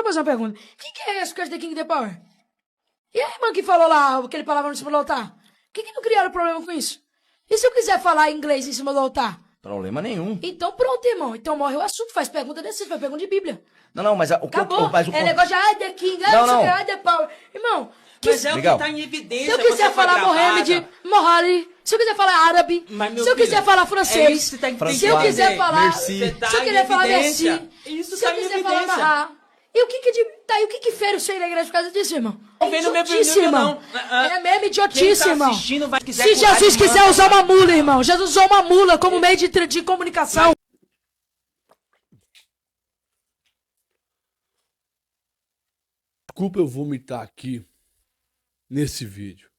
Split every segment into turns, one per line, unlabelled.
eu fazer uma pergunta. Quem que é esse que é The King The Power? E a irmã que falou lá, que ele falava em cima do altar? Por que não criaram problema com isso? E se eu quiser falar inglês em cima do altar?
Problema nenhum.
Então pronto, irmão. Então morre o assunto. Faz pergunta desse, faz pergunta de Bíblia.
Não, mas o que
acabou. É negócio de The King, The Power. Irmão,
mas é o que tá em evidência.
Se eu quiser falar Mohamed, se eu quiser falar árabe, se eu quiser falar francês, se eu quiser falar... Se eu quiser falar Merci, se eu quiser falar Mahá. E o que fere o senhor da igreja por causa disso, irmão? É idiotice, irmão. É mesmo idiotice, irmão. Se Jesus quiser usar uma mula, irmão, Jesus usou uma mula como meio de comunicação.
Desculpa eu vomitar aqui nesse vídeo,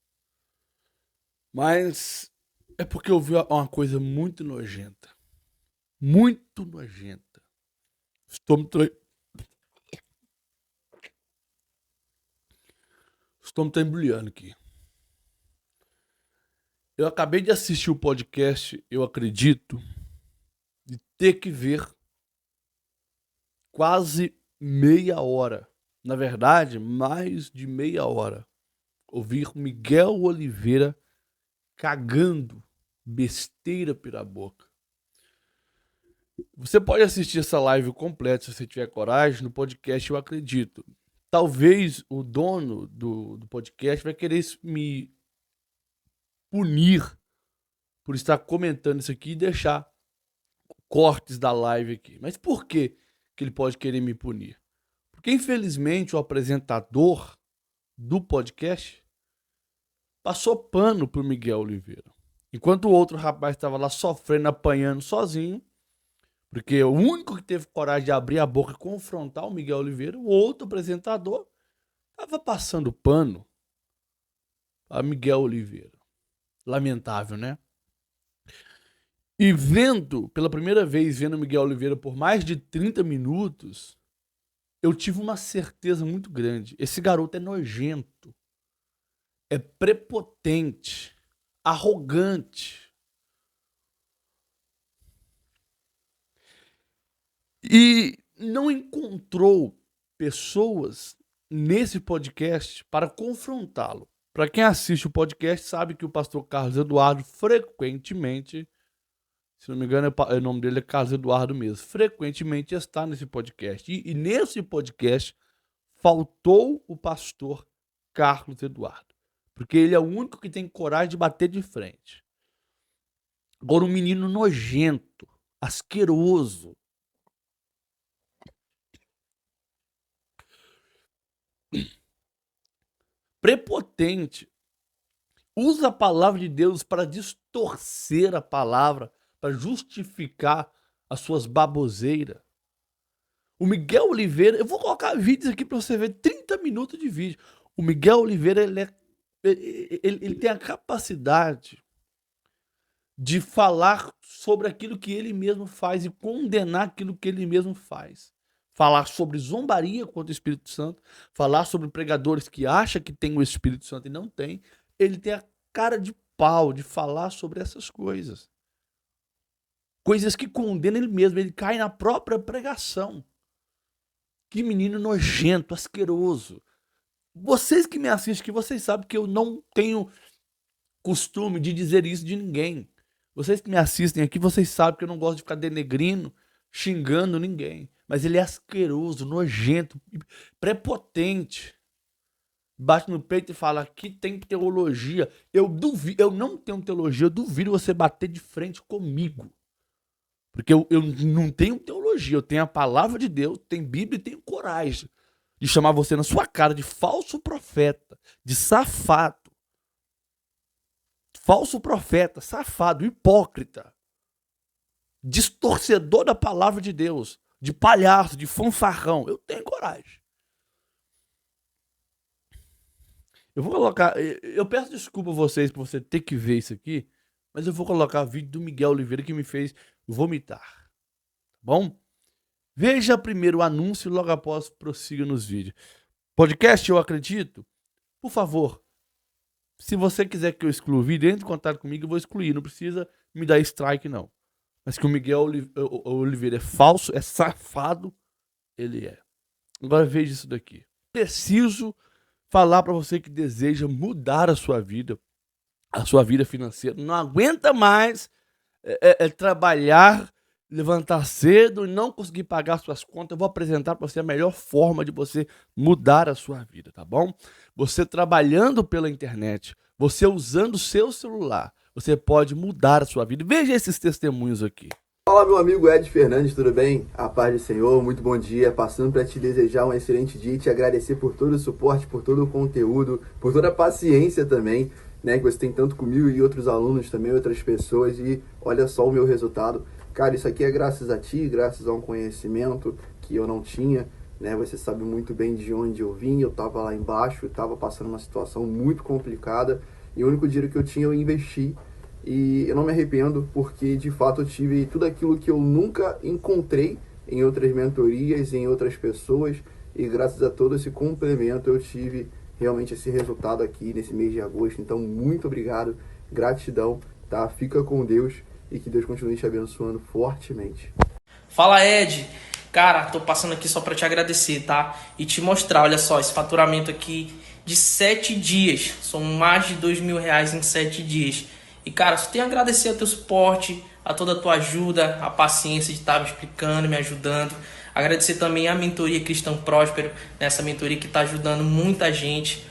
mas é porque eu vi uma coisa muito nojenta. Muito nojenta. Estou me embrulhando aqui. Eu acabei de assistir o podcast, eu acredito, de ter que ver quase meia hora. Na verdade, mais de meia hora. Ouvir Miguel Oliveira cagando besteira pela boca. Você pode assistir essa live completa, se você tiver coragem, no podcast Eu Acredito. Talvez o dono do podcast vai querer me punir por estar comentando isso aqui e deixar cortes da live aqui. Mas por que ele pode querer me punir? Porque, infelizmente, o apresentador do podcast passou pano pro Miguel Oliveira. Enquanto o outro rapaz estava lá sofrendo, apanhando sozinho, porque o único que teve coragem de abrir a boca e confrontar o Miguel Oliveira, o outro apresentador estava passando pano a Miguel Oliveira. Lamentável, né? E pela primeira vez, vendo Miguel Oliveira por mais de 30 minutos, eu tive uma certeza muito grande. Esse garoto é nojento, é prepotente, arrogante. E não encontrou pessoas nesse podcast para confrontá-lo. Para quem assiste o podcast sabe que o pastor Carlos Eduardo frequentemente, se não me engano o nome dele é Carlos Eduardo mesmo, frequentemente está nesse podcast. E nesse podcast faltou o pastor Carlos Eduardo, porque ele é o único que tem coragem de bater de frente. Agora, um menino nojento, asqueroso, prepotente, usa a palavra de Deus para distorcer a palavra, para justificar as suas baboseiras. O Miguel Oliveira, eu vou colocar vídeos aqui para você ver, 30 minutos de vídeo. O Miguel Oliveira, ele tem a capacidade de falar sobre aquilo que ele mesmo faz e condenar aquilo que ele mesmo faz. Falar sobre zombaria contra o Espírito Santo, falar sobre pregadores que acham que tem o Espírito Santo e não tem. Ele tem a cara de pau de falar sobre essas coisas. Coisas que condenam ele mesmo, ele cai na própria pregação. Que menino nojento, asqueroso. Vocês que me assistem, que vocês sabem que eu não tenho costume de dizer isso de ninguém. Vocês que me assistem aqui, vocês sabem que eu não gosto de ficar denegrindo, xingando ninguém. Mas ele é asqueroso, nojento, prepotente. Bate no peito e fala, aqui tem teologia. Eu não tenho teologia, eu duvido você bater de frente comigo. Porque eu não tenho teologia, eu tenho a palavra de Deus, tenho Bíblia e tenho coragem de chamar você na sua cara de falso profeta, de safado. Falso profeta, safado, hipócrita, distorcedor da palavra de Deus, de palhaço, de fanfarrão. Eu tenho coragem. Eu vou colocar, eu peço desculpa a vocês por você ter que ver isso aqui, mas eu vou colocar o vídeo do Miguel Oliveira que me fez vomitar. Tá bom? Veja primeiro o anúncio e logo após prossiga nos vídeos. Podcast Eu Acredito? Por favor, se você quiser que eu exclua o vídeo, entre em contato comigo, eu vou excluir. Não precisa me dar strike, não. Mas que o Miguel Oliveira é falso, é safado, ele é. Agora veja isso daqui. Preciso falar para você que deseja mudar a sua vida financeira. Não aguenta mais trabalhar, levantar cedo e não conseguir pagar suas contas. Eu vou apresentar para você a melhor forma de você mudar a sua vida, tá bom? Você trabalhando pela internet, você usando o seu celular, você pode mudar a sua vida. Veja esses testemunhos aqui.
Fala, meu amigo Ed Fernandes, tudo bem? A paz do Senhor, muito bom dia. Passando para te desejar um excelente dia e te agradecer por todo o suporte, por todo o conteúdo, por toda a paciência também, né, que você tem tanto comigo e outros alunos também, outras pessoas. E olha só o meu resultado. Cara, isso aqui é graças a ti, graças a um conhecimento que eu não tinha, né? Você sabe muito bem de onde eu vim. Eu estava lá embaixo, estava passando uma situação muito complicada e o único dinheiro que eu tinha eu investi. E eu não me arrependo, porque de fato eu tive tudo aquilo que eu nunca encontrei em outras mentorias, em outras pessoas. E graças a todo esse complemento eu tive realmente esse resultado aqui nesse mês de agosto. Então, muito obrigado, gratidão, tá? Fica com Deus e que Deus continue te abençoando fortemente.
Fala, Ed. Cara, tô passando aqui só pra te agradecer, tá? E te mostrar, olha só, esse faturamento aqui de 7 dias. São mais de R$2.000 em 7 dias. E, cara, só tenho a agradecer ao teu suporte, a toda a tua ajuda, a paciência de estar me explicando, me ajudando. Agradecer também a mentoria Cristão Próspero, nessa mentoria que está ajudando muita gente.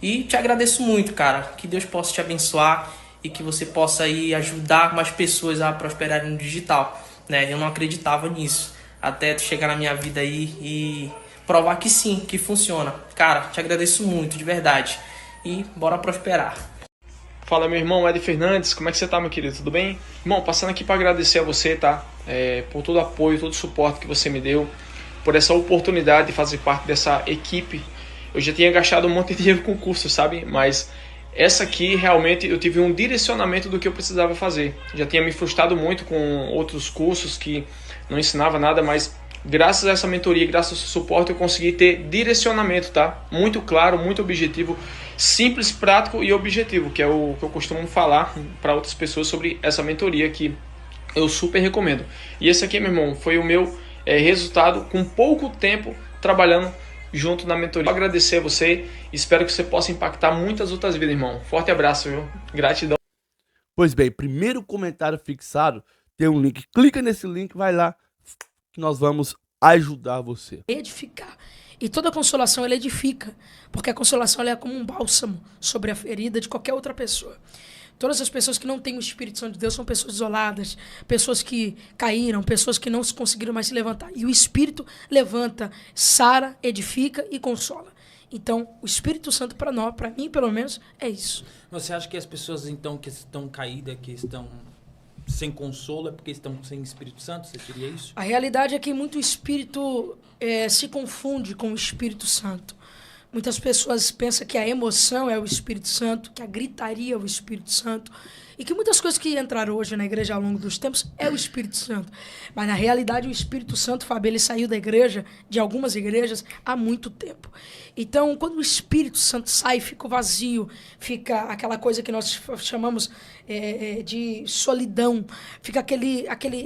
E te agradeço muito, cara. Que Deus possa te abençoar e que você possa aí ajudar mais pessoas a prosperarem no digital, né? Eu não acreditava nisso, até tu chegar na minha vida aí e provar que sim, que funciona. Cara, te agradeço muito, de verdade. E bora prosperar.
Fala, meu irmão Ed Fernandes, como é que você tá, meu querido? Tudo bem? Irmão, passando aqui para agradecer a você, tá? Por todo o apoio, todo o suporte que você me deu, por essa oportunidade de fazer parte dessa equipe. Eu já tinha gastado um monte de dinheiro com curso, sabe? Mas essa aqui, realmente, eu tive um direcionamento do que eu precisava fazer. Já tinha me frustrado muito com outros cursos que não ensinava nada, mas graças a essa mentoria, graças ao seu suporte, eu consegui ter direcionamento, tá? Muito claro, muito objetivo, simples, prático e objetivo, que é o que eu costumo falar para outras pessoas sobre essa mentoria que eu super recomendo. E esse aqui, meu irmão, foi o meu resultado com pouco tempo trabalhando junto na mentoria. Eu agradecer a você, espero que você possa impactar muitas outras vidas, irmão. Forte abraço, viu? Gratidão.
Pois bem, primeiro comentário fixado, tem um link. Clica nesse link, vai lá, que nós vamos ajudar você.
Edificar. E toda consolação, ela edifica. Porque a consolação ela é como um bálsamo sobre a ferida de qualquer outra pessoa. Todas as pessoas que não têm o Espírito Santo de Deus são pessoas isoladas, pessoas que caíram, pessoas que não conseguiram mais se levantar. E o Espírito levanta, sara, edifica e consola. Então, o Espírito Santo para nós, para mim pelo menos, é isso.
Você acha que as pessoas então que estão caídas, que estão sem consolo, é porque estão sem Espírito Santo? Você diria isso?
A realidade é que muito espírito se confunde com o Espírito Santo. Muitas pessoas pensam que a emoção é o Espírito Santo, que a gritaria é o Espírito Santo, e que muitas coisas que entraram hoje na igreja ao longo dos tempos é o Espírito Santo. Mas, na realidade, o Espírito Santo, Fábio, ele saiu da igreja, de algumas igrejas, há muito tempo. Então, quando o Espírito Santo sai, fica o vazio, fica aquela coisa que nós chamamos de solidão, fica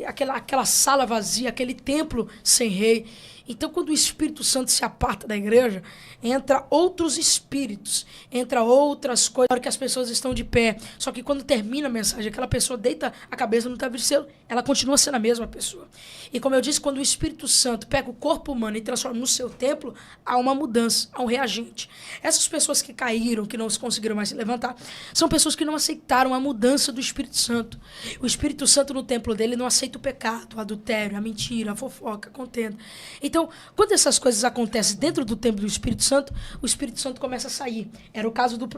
aquela sala vazia, aquele templo sem rei. Então, quando o Espírito Santo se aparta da igreja, entra outros espíritos, entra outras coisas, que as pessoas estão de pé. Só que quando termina a mensagem, aquela pessoa deita a cabeça no travesseiro, ela continua sendo a mesma pessoa. E como eu disse, quando o Espírito Santo pega o corpo humano e transforma no seu templo, há uma mudança, há um reagente. Essas pessoas que caíram, que não conseguiram mais se levantar, são pessoas que não aceitaram a mudança do Espírito Santo. O Espírito Santo no templo dele não aceita o pecado, o adultério, a mentira, a fofoca, a contenda. Então, quando essas coisas acontecem dentro do templo do Espírito Santo, o Espírito Santo começa a sair. Era o caso do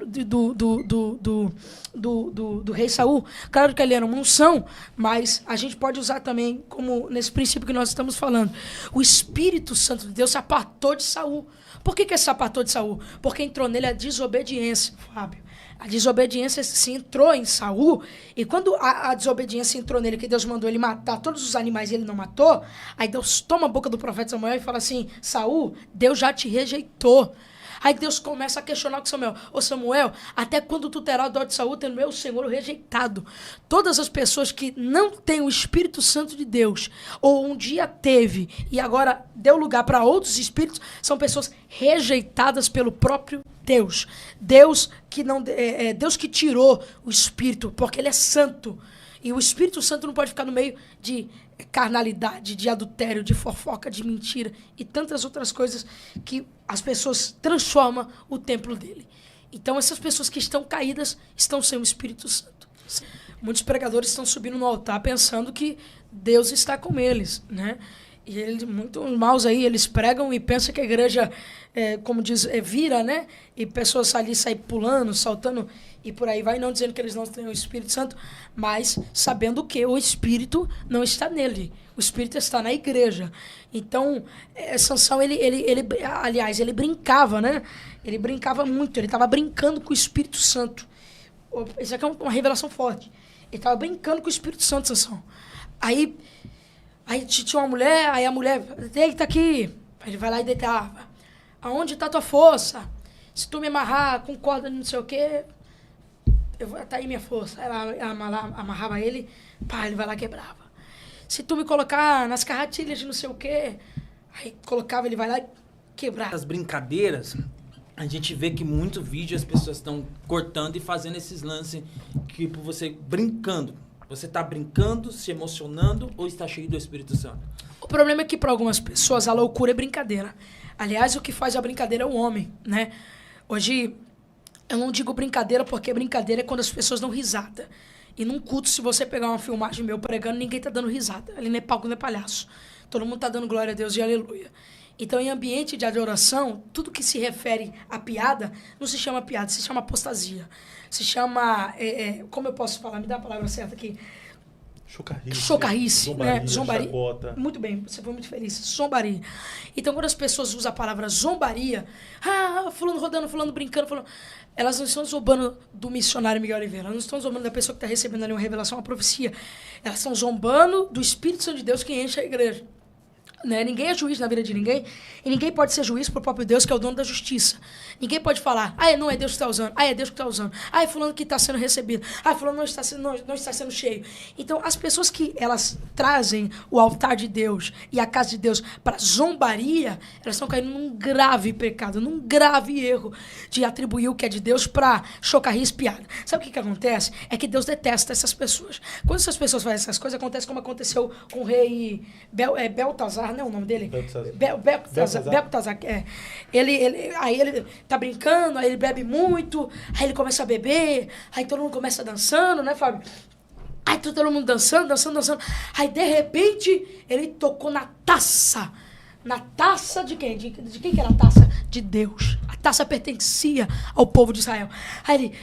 rei Saul. Claro que ele era uma unção, mas a gente pode usar também como nesse princípio que nós estamos falando. O Espírito Santo de Deus se apartou de Saul. Por que ele se apartou de Saul? Porque entrou nele a desobediência, Fábio. A desobediência se entrou em Saul, e quando a desobediência entrou nele, que Deus mandou ele matar todos os animais e ele não matou, aí Deus toma a boca do profeta Samuel e fala assim: Saul, Deus já te rejeitou. Aí Deus começa a questionar com Samuel. Ô Samuel, até quando tu terá dó de Saul, tendo meu Senhor rejeitado? Todas as pessoas que não têm o Espírito Santo de Deus, ou um dia teve e agora deu lugar para outros espíritos, são pessoas rejeitadas pelo próprio Deus. Deus que tirou o Espírito, porque ele é santo. E o Espírito Santo não pode ficar no meio de carnalidade, de adultério, de fofoca, de mentira e tantas outras coisas que as pessoas transformam o templo dele. Então essas pessoas que estão caídas estão sem o Espírito Santo. Muitos pregadores estão subindo no altar pensando que Deus está com eles, né? E muitos maus aí, eles pregam e pensam que a igreja, como diz, vira, né? E pessoas ali saem pulando, saltando e por aí vai, não dizendo que eles não têm o Espírito Santo, mas sabendo que o Espírito não está nele. O Espírito está na igreja. Então, Sansão, aliás, ele brincava, né? Ele brincava muito, ele estava brincando com o Espírito Santo. Isso aqui é uma revelação forte. Ele estava brincando com o Espírito Santo, Sansão. Aí tinha uma mulher, aí a mulher, deita aqui. Aí ele vai lá e deitava. Aonde está tua força? Se tu me amarrar com corda não sei o quê, tá aí minha força. Ela amarrava ele, pá, ele vai lá e quebrava. Se tu me colocar nas carratilhas de não sei o quê, aí colocava, ele vai lá e quebrava.
As brincadeiras, a gente vê que muito vídeo as pessoas estão cortando e fazendo esses lances, tipo você brincando. Você está brincando, se emocionando ou está cheio do Espírito Santo?
O problema é que para algumas pessoas a loucura é brincadeira. Aliás, o que faz a brincadeira é o homem, né? Hoje, eu não digo brincadeira porque brincadeira é quando as pessoas dão risada. E num culto, se você pegar uma filmagem meu pregando, ninguém tá dando risada. Ali não é palco, não é palhaço. Todo mundo tá dando glória a Deus e aleluia. Então, em ambiente de adoração, tudo que se refere à piada, não se chama piada, se chama apostasia. Se chama, como eu posso falar? Me dá a palavra certa aqui. Chocarrice, né? Zombaria. Chacota. Muito bem, você foi muito feliz. Zombaria. Então, quando as pessoas usam a palavra zombaria, fulano rodando, fulano brincando, fulano, elas não estão zombando do missionário Miguel Oliveira, elas não estão zombando da pessoa que está recebendo ali uma revelação, uma profecia. Elas estão zombando do Espírito Santo de Deus que enche a igreja. Né? Ninguém é juiz na vida de ninguém, e ninguém pode ser juiz pro próprio Deus, que é o dono da justiça. Ninguém pode falar, não é Deus que está usando, é Deus que está usando, é fulano que está sendo recebido, fulano não está sendo cheio. Então, as pessoas que elas trazem o altar de Deus e a casa de Deus para zombaria, elas estão caindo num grave pecado, num grave erro de atribuir o que é de Deus para chocarrice, piada. Sabe o que acontece? É que Deus detesta essas pessoas. Quando essas pessoas fazem essas coisas, acontece como aconteceu com o rei Beltazar, não é o nome dele? Beltazar. Aí ele tá brincando, aí ele bebe muito, aí ele começa a beber, aí todo mundo começa dançando, né, Fábio? Aí todo mundo dançando. Aí, de repente, ele tocou na taça. Na taça de quem? De quem que era a taça? De Deus. A taça pertencia ao povo de Israel. Aí ele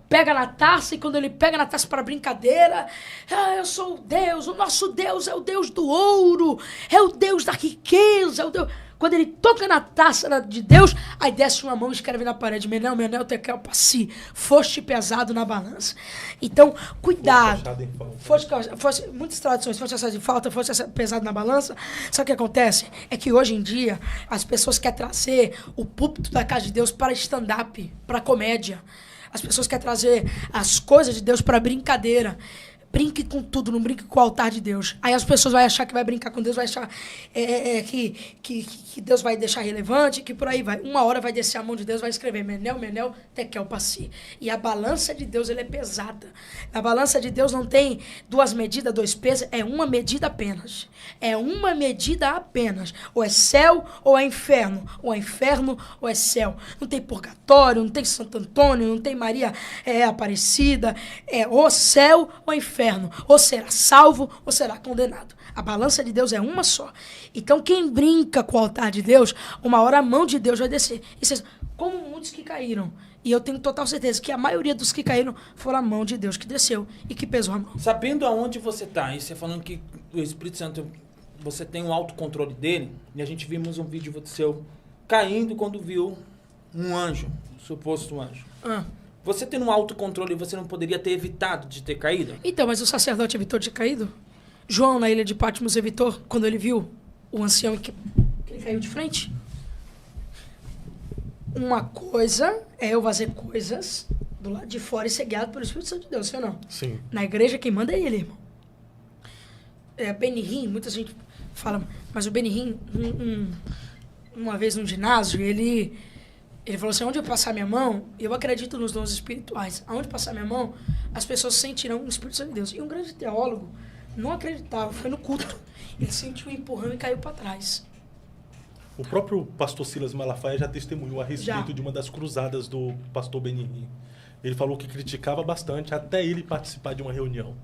pega na taça, e quando ele pega na taça para brincadeira, eu sou o Deus, o nosso Deus é o Deus do ouro, é o Deus da riqueza, é o Deus... Quando ele toca na taça de Deus, aí desce uma mão e escreve na parede, Menel, Tekel, Passi, foste pesado na balança. Então, cuidado. Foste muitas traduções, foste achado em falta, foste pesado na balança. Sabe o que acontece? É que hoje em dia, as pessoas querem trazer o púlpito da casa de Deus para stand-up, para comédia. As pessoas querem trazer as coisas de Deus para brincadeira. Brinque com tudo, não brinque com o altar de Deus. Aí as pessoas vão achar que vai brincar com Deus, vai achar que Deus vai deixar relevante, que por aí vai. Uma hora vai descer a mão de Deus, vai escrever Menel, Tekel, Passi. E a balança de Deus, ela é pesada. A balança de Deus não tem 2 medidas, 2 pesos, é uma medida apenas. É uma medida apenas. Ou é céu ou é inferno. Ou é inferno ou é céu. Não tem purgatório, não tem Santo Antônio, não tem Maria Aparecida. É ou céu ou inferno. Ou será salvo ou será condenado. A balança de Deus é uma só. Então, quem brinca com o altar de Deus, uma hora a mão de Deus vai descer. E vocês, como muitos que caíram, e eu tenho total certeza que a maioria dos que caíram foram a mão de Deus que desceu e que pesou a mão.
Sabendo aonde você está, e você falando que o Espírito Santo, você tem um autocontrole dele, e a gente vimos um vídeo seu caindo quando viu um anjo, um suposto anjo. Você tendo um autocontrole, você não poderia ter evitado de ter caído?
Então, mas o sacerdote evitou de ter caído? João, na ilha de Patmos, evitou quando ele viu o ancião que ele caiu de frente? Uma coisa é eu fazer coisas do lado de fora e ser guiado pelo Espírito Santo de Deus, sim ou não?
Sim.
Na igreja quem manda é ele, irmão. Benihim, muita gente fala, mas o Benihim, uma vez num ginásio, ele falou assim, onde eu passar minha mão, eu acredito nos dons espirituais. Aonde passar minha mão, as pessoas sentirão o Espírito Santo de Deus. E um grande teólogo não acreditava, foi no culto. Ele sentiu um empurrão e caiu para trás.
O próprio pastor Silas Malafaia já testemunhou a respeito de uma das cruzadas do pastor Benihim. Ele falou que criticava bastante até ele participar de uma reunião.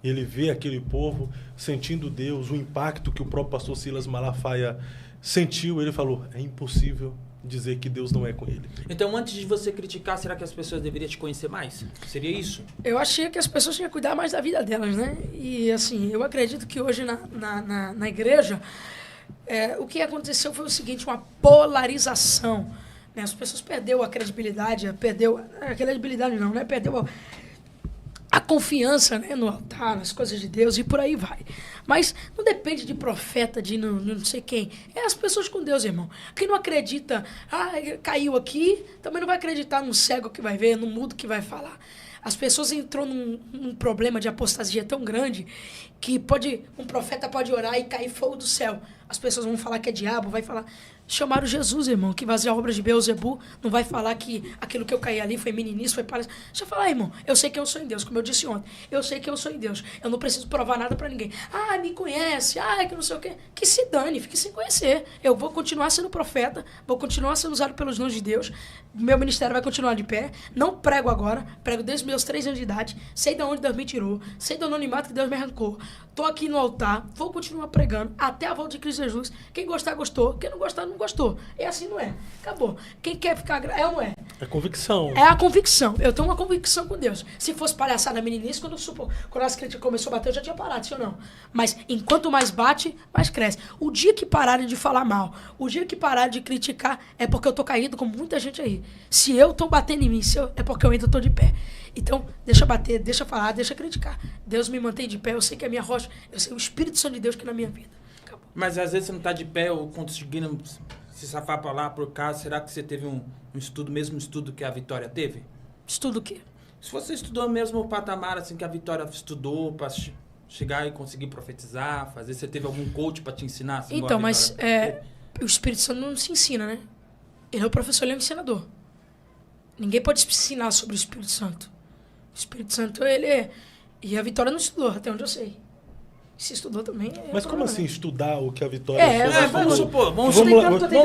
Ele vê aquele povo sentindo Deus, o impacto que o próprio pastor Silas Malafaia sentiu. Ele falou, é impossível dizer que Deus não é com ele.
Então, antes de você criticar, será que as pessoas deveriam te conhecer mais? Seria isso?
Eu achei que as pessoas tinham que cuidar mais da vida delas, né? E, assim, eu acredito que hoje na igreja, o que aconteceu foi o seguinte, uma polarização. Né? As pessoas perderam a credibilidade, perdeu a confiança, né, no altar, nas coisas de Deus e por aí vai. Mas não depende de profeta, de não sei quem. É as pessoas com Deus, irmão. Quem não acredita, caiu aqui, também não vai acreditar num cego que vai ver, num mudo que vai falar. As pessoas entrou num problema de apostasia tão grande que um profeta pode orar e cair fogo do céu. As pessoas vão falar que é diabo, vai falar... Chamaram Jesus, irmão, que vazia a obra de Beelzebu, não vai falar que aquilo que eu caí ali foi meninice, foi palhaço. Deixa eu falar, irmão, eu sei que eu sou em Deus, como eu disse ontem. Eu sei que eu sou em Deus. Eu não preciso provar nada pra ninguém. Me conhece, que não sei o quê. Que se dane, fique sem conhecer. Eu vou continuar sendo profeta, vou continuar sendo usado pelos dons de Deus. Meu ministério vai continuar de pé. Não prego agora, prego desde meus 3 anos de idade. Sei de onde Deus me tirou, sei do anonimato que Deus me arrancou. Tô aqui no altar, vou continuar pregando até a volta de Cristo Jesus. Quem gostar, gostou. Quem não gostar, não gostou. É assim, não é? Acabou. Quem quer ficar... É ou não é?
É convicção.
É a convicção. Eu tenho uma convicção com Deus. Se fosse palhaçada meninice, quando as críticas começou a bater, eu já tinha parado, sim ou não? Mas enquanto mais bate, mais cresce. O dia que pararem de falar mal, o dia que pararem de criticar, é porque eu tô caído com muita gente aí. Se eu tô batendo em mim, é porque eu ainda tô de pé. Então, deixa bater, deixa falar, deixa criticar. Deus me mantém de pé, eu sei que é a minha rocha, eu sei o Espírito Santo de Deus que é na minha vida. Acabou.
Mas às vezes você não tá de pé ou conseguindo se safar pra lá, por casa. Será que você teve um mesmo estudo que a Vitória teve?
Estudo o quê?
Se você estudou mesmo o patamar assim que a Vitória estudou pra chegar e conseguir profetizar, fazer, você teve algum coach pra te ensinar? Assim,
então, mas o Espírito Santo não se ensina, né? Ele é o professor, ele é o ensinador. Ninguém pode ensinar sobre o Espírito Santo. O Espírito Santo, ele é... E a Vitória não estudou, até onde eu sei. Se estudou também...
Mas como assim estudar o que a Vitória...
Vamos supor... Vamos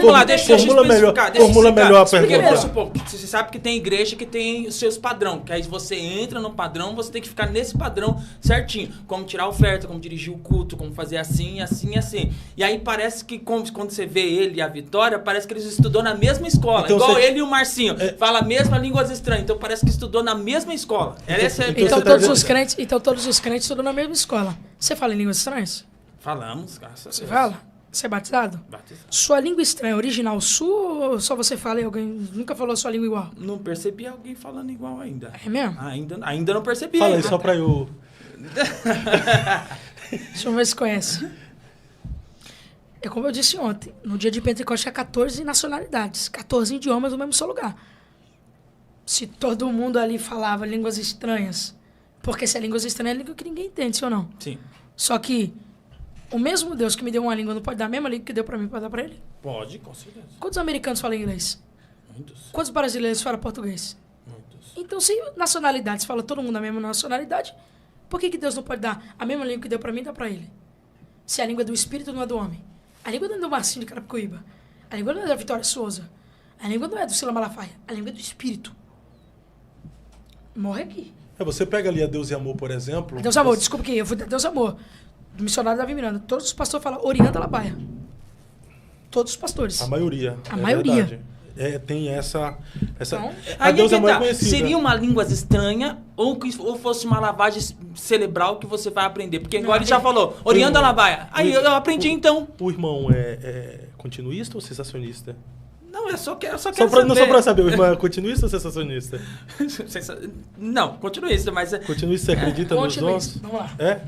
lá, deixa eu especificar. Formula melhor a pergunta.
Vamos supor, você sabe que tem igreja que tem os seus padrões, que aí você entra no padrão, você tem que ficar nesse padrão certinho. Como tirar a oferta, como dirigir o culto, como fazer assim, assim, assim. E aí parece que quando você vê ele e a Vitória, parece que eles estudou na mesma escola. Então, igual ele e o Marcinho. Fala a mesma línguas estranhas. Então parece que estudou na mesma escola.
Então todos os crentes estudam na mesma escola. Você fala em línguas estranhas?
Falamos, graças a Deus.
Você fala? Você é batizado?
Batizado.
Sua língua estranha, original sua ou só você fala e alguém nunca falou a sua língua igual?
Não percebi alguém falando igual ainda.
É mesmo?
Ainda não percebi.
Fala aí só pra eu...
Deixa eu ver se conhece. É como eu disse ontem, no dia de Pentecostes há 14 nacionalidades, 14 idiomas no mesmo só lugar. Se todo mundo ali falava línguas estranhas, porque se é línguas estranhas é língua que ninguém entende, sim ou não?
Sim.
Só que o mesmo Deus que me deu uma língua não pode dar a mesma língua que deu pra mim, pode dar pra ele?
Pode, com certeza.
Quantos americanos falam inglês?
Muitos.
Quantos brasileiros falam português?
Muitos.
Então, se nacionalidades fala todo mundo a mesma nacionalidade, por que Deus não pode dar a mesma língua que deu pra mim e dá pra ele? Se a língua é do Espírito, não é do homem. A língua não é do Marcinho de Carapicuíba. A língua não é da Vitória Souza. A língua não é do Silas Malafaia. A língua é do Espírito. Morre aqui.
Você pega ali a Deus e Amor, por exemplo...
Deus e Amor, desculpa que eu fui Deus e Amor. Do missionário Davi Miranda. Todos os pastores falam Orienta Labaia. Todos os pastores.
A maioria.
A maioria.
Verdade. Tem essa...
Então,
a Deus e Amor é conhecida.
Seria uma língua estranha ou fosse uma lavagem cerebral que você vai aprender? Porque agora ele já falou, Orienta Labaia. Aí eu aprendi então.
O irmão é continuista ou sensacionista?
Não, eu só quero
saber. Não só pra saber, o irmão é continuista ou sensacionista?
Não, continuista, mas...
Continuista, você acredita nos dons?
Vamos lá.
É?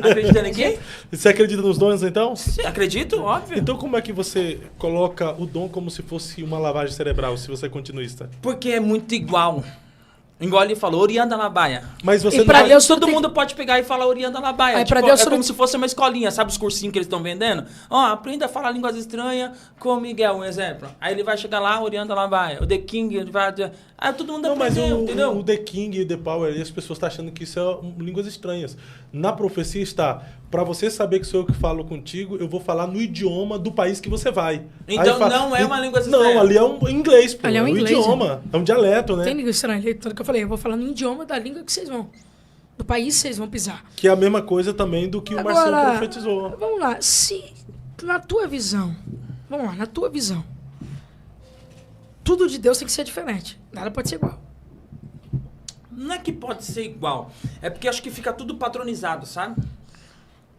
Acreditando em quê?
Você acredita nos dons, então?
Sim, acredito, óbvio.
Então como é que você coloca o dom como se fosse uma lavagem cerebral, se você é continuista?
Porque é muito igual. Igual ele falou, Orianda Labaia.
Mas você
e pra Deus todo mundo pode pegar e falar Orianda Labaia.
Aí,
tipo,
Deus,
é como se fosse uma escolinha, sabe os cursinhos que eles estão vendendo? Ó, aprenda a falar línguas estranhas com o Miguel, um exemplo. Aí ele vai chegar lá, Orianda Labaia. O The King, ele vai... Aí todo mundo aprendeu, entendeu?
O The King e o The Power, as pessoas estão achando que isso é línguas estranhas. Na profecia está, para você saber que sou eu que falo contigo, eu vou falar no idioma do país que você vai.
Então não é uma língua estranha.
Não, ali é um inglês, pô.
Ali é um inglês,
idioma. É um dialeto, né?
Tem língua estranha. Tanto que eu falei, eu vou falar no idioma da língua que vocês vão. Do país que vocês vão pisar.
Que é a mesma coisa também do que o Marcelo profetizou.
Vamos lá. Se, na tua visão... Vamos lá, na tua visão. Tudo de Deus tem que ser diferente. Nada pode ser igual.
Não é que pode ser igual. É porque acho que fica tudo padronizado, sabe?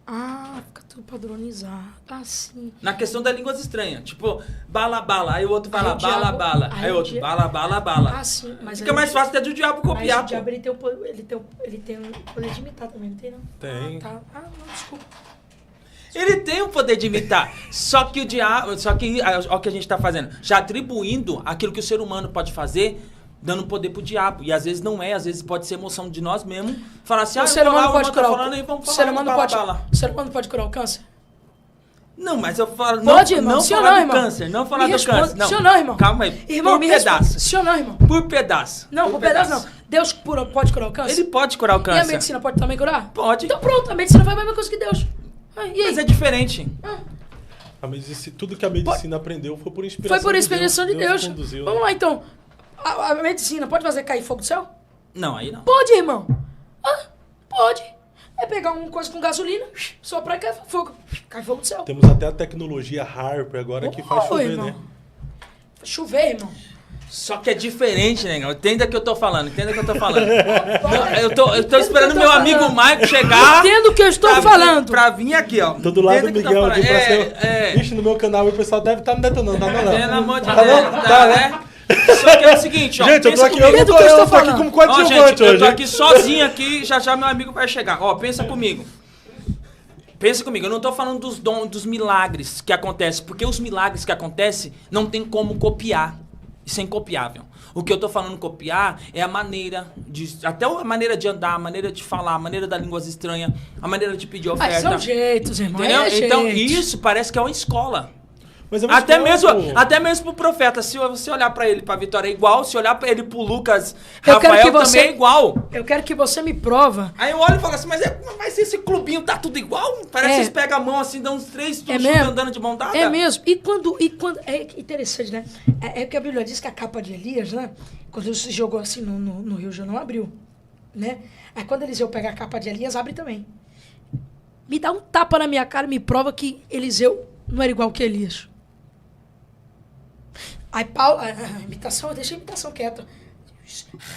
Ah, fica tudo padronizado. Ah, sim.
Na questão das línguas estranhas. Tipo, bala, bala. Aí o outro fala,
Aí o
bala,
diabo-
bala.
aí
Aí
o
o outro,
dia-
bala, bala, bala.
Ah, sim. Mas
Fica
aí
mais
o-
fácil até do diabo
Mas
copiar,
o diabo,
pô.
ele tem um poder de imitar também, não tem, não?
Tem.
Ah, tá. Ah, não, desculpa.
Ele tem o poder de imitar. Só que o diabo... Só que olha o que a gente tá fazendo. Já atribuindo aquilo que o ser humano pode fazer, dando poder pro diabo. E às vezes não é. Às vezes pode ser emoção de nós mesmos. Falar assim,
O ser humano pode curar
falando e vamos
o
falar
ser humano
bala,
pode,
bala.
o ser humano pode curar o câncer?
Não, mas eu falo...
Pode, irmão.
Não
Sim ou
falar
não,
do
irmão?
câncer. Não falar
Me
do
responde.
câncer. Não.
Sim ou não, irmão?
Calma aí.
Irmão,
por
me
pedaço.
responde. Sim ou não, irmão?
Por pedaço.
Não, por pedaço não. Deus pode curar o câncer?
Ele pode curar o
E a
câncer.
medicina pode também curar?
Pode.
Então pronto, a medicina faz a mesma coisa que Deus. Ah, e aí?
Mas é diferente.
Tudo que a medicina aprendeu foi por inspiração
Foi por inspiração de Deus.
Conduziu,
Vamos
né?
lá, então. A medicina pode fazer cair fogo do céu?
Não, aí não.
Pode, irmão. Ah, pode. É pegar uma coisa com gasolina, soprar e cai fogo. Cai fogo do céu.
Temos até a tecnologia Harp agora que faz chover,
irmão.
né?
Chover, irmão.
Só que é diferente, né? Entenda o que eu tô falando. Não, eu tô esperando meu amigo Maico chegar.
Entendo o que eu estou falando.
Pra vir aqui, ó.
Tô do lado do
Entenda o que eu
Miguel
tô
aqui
falando.
pra ser... Vixe, no meu canal o pessoal deve estar me detonando, tá não?
Pelo amor de
Tá
Deus,
não?
tá, né? Só que é o seguinte, ó.
Gente, eu tô
pensa
aqui,
comigo.
eu tô aqui como
Ó,
coadjuvante
gente, eu
hoje.
tô aqui sozinho aqui, já meu amigo vai chegar. Ó, pensa comigo. Pensa comigo, eu não tô falando dos dons, dos milagres que acontecem, porque os milagres que acontecem não tem como copiar. Isso é incopiável. O que eu tô falando copiar é a maneira de... Até a maneira de andar, a maneira de falar, a maneira da línguas estranhas, a maneira de pedir oferta.
São jeitos, irmão.
Entendeu?
É
Então,
jeito.
isso parece que é uma escola.
Mas é uma
Até mesmo pro profeta, se você olhar pra ele, pra Vitória é igual, se olhar pra ele pro Lucas,
Eu quero
Rafael
que você-
também é igual.
Eu quero que você me prova.
Aí eu olho e falo assim, mas esse clubinho tá tudo igual? Parece
É.
que vocês pegam a mão assim, dão uns 3
É mesmo?
andando de mão dada.
É mesmo. E quando é interessante, né? É que a Bíblia diz que a capa de Elias, né? Quando ele se jogou assim no Rio Jordão, abriu, né? Aí quando Eliseu pega a capa de Elias, abre também. Me dá um tapa na minha cara e me prova que Eliseu não era igual que Elias. Aí Paulo, deixa a imitação quieta.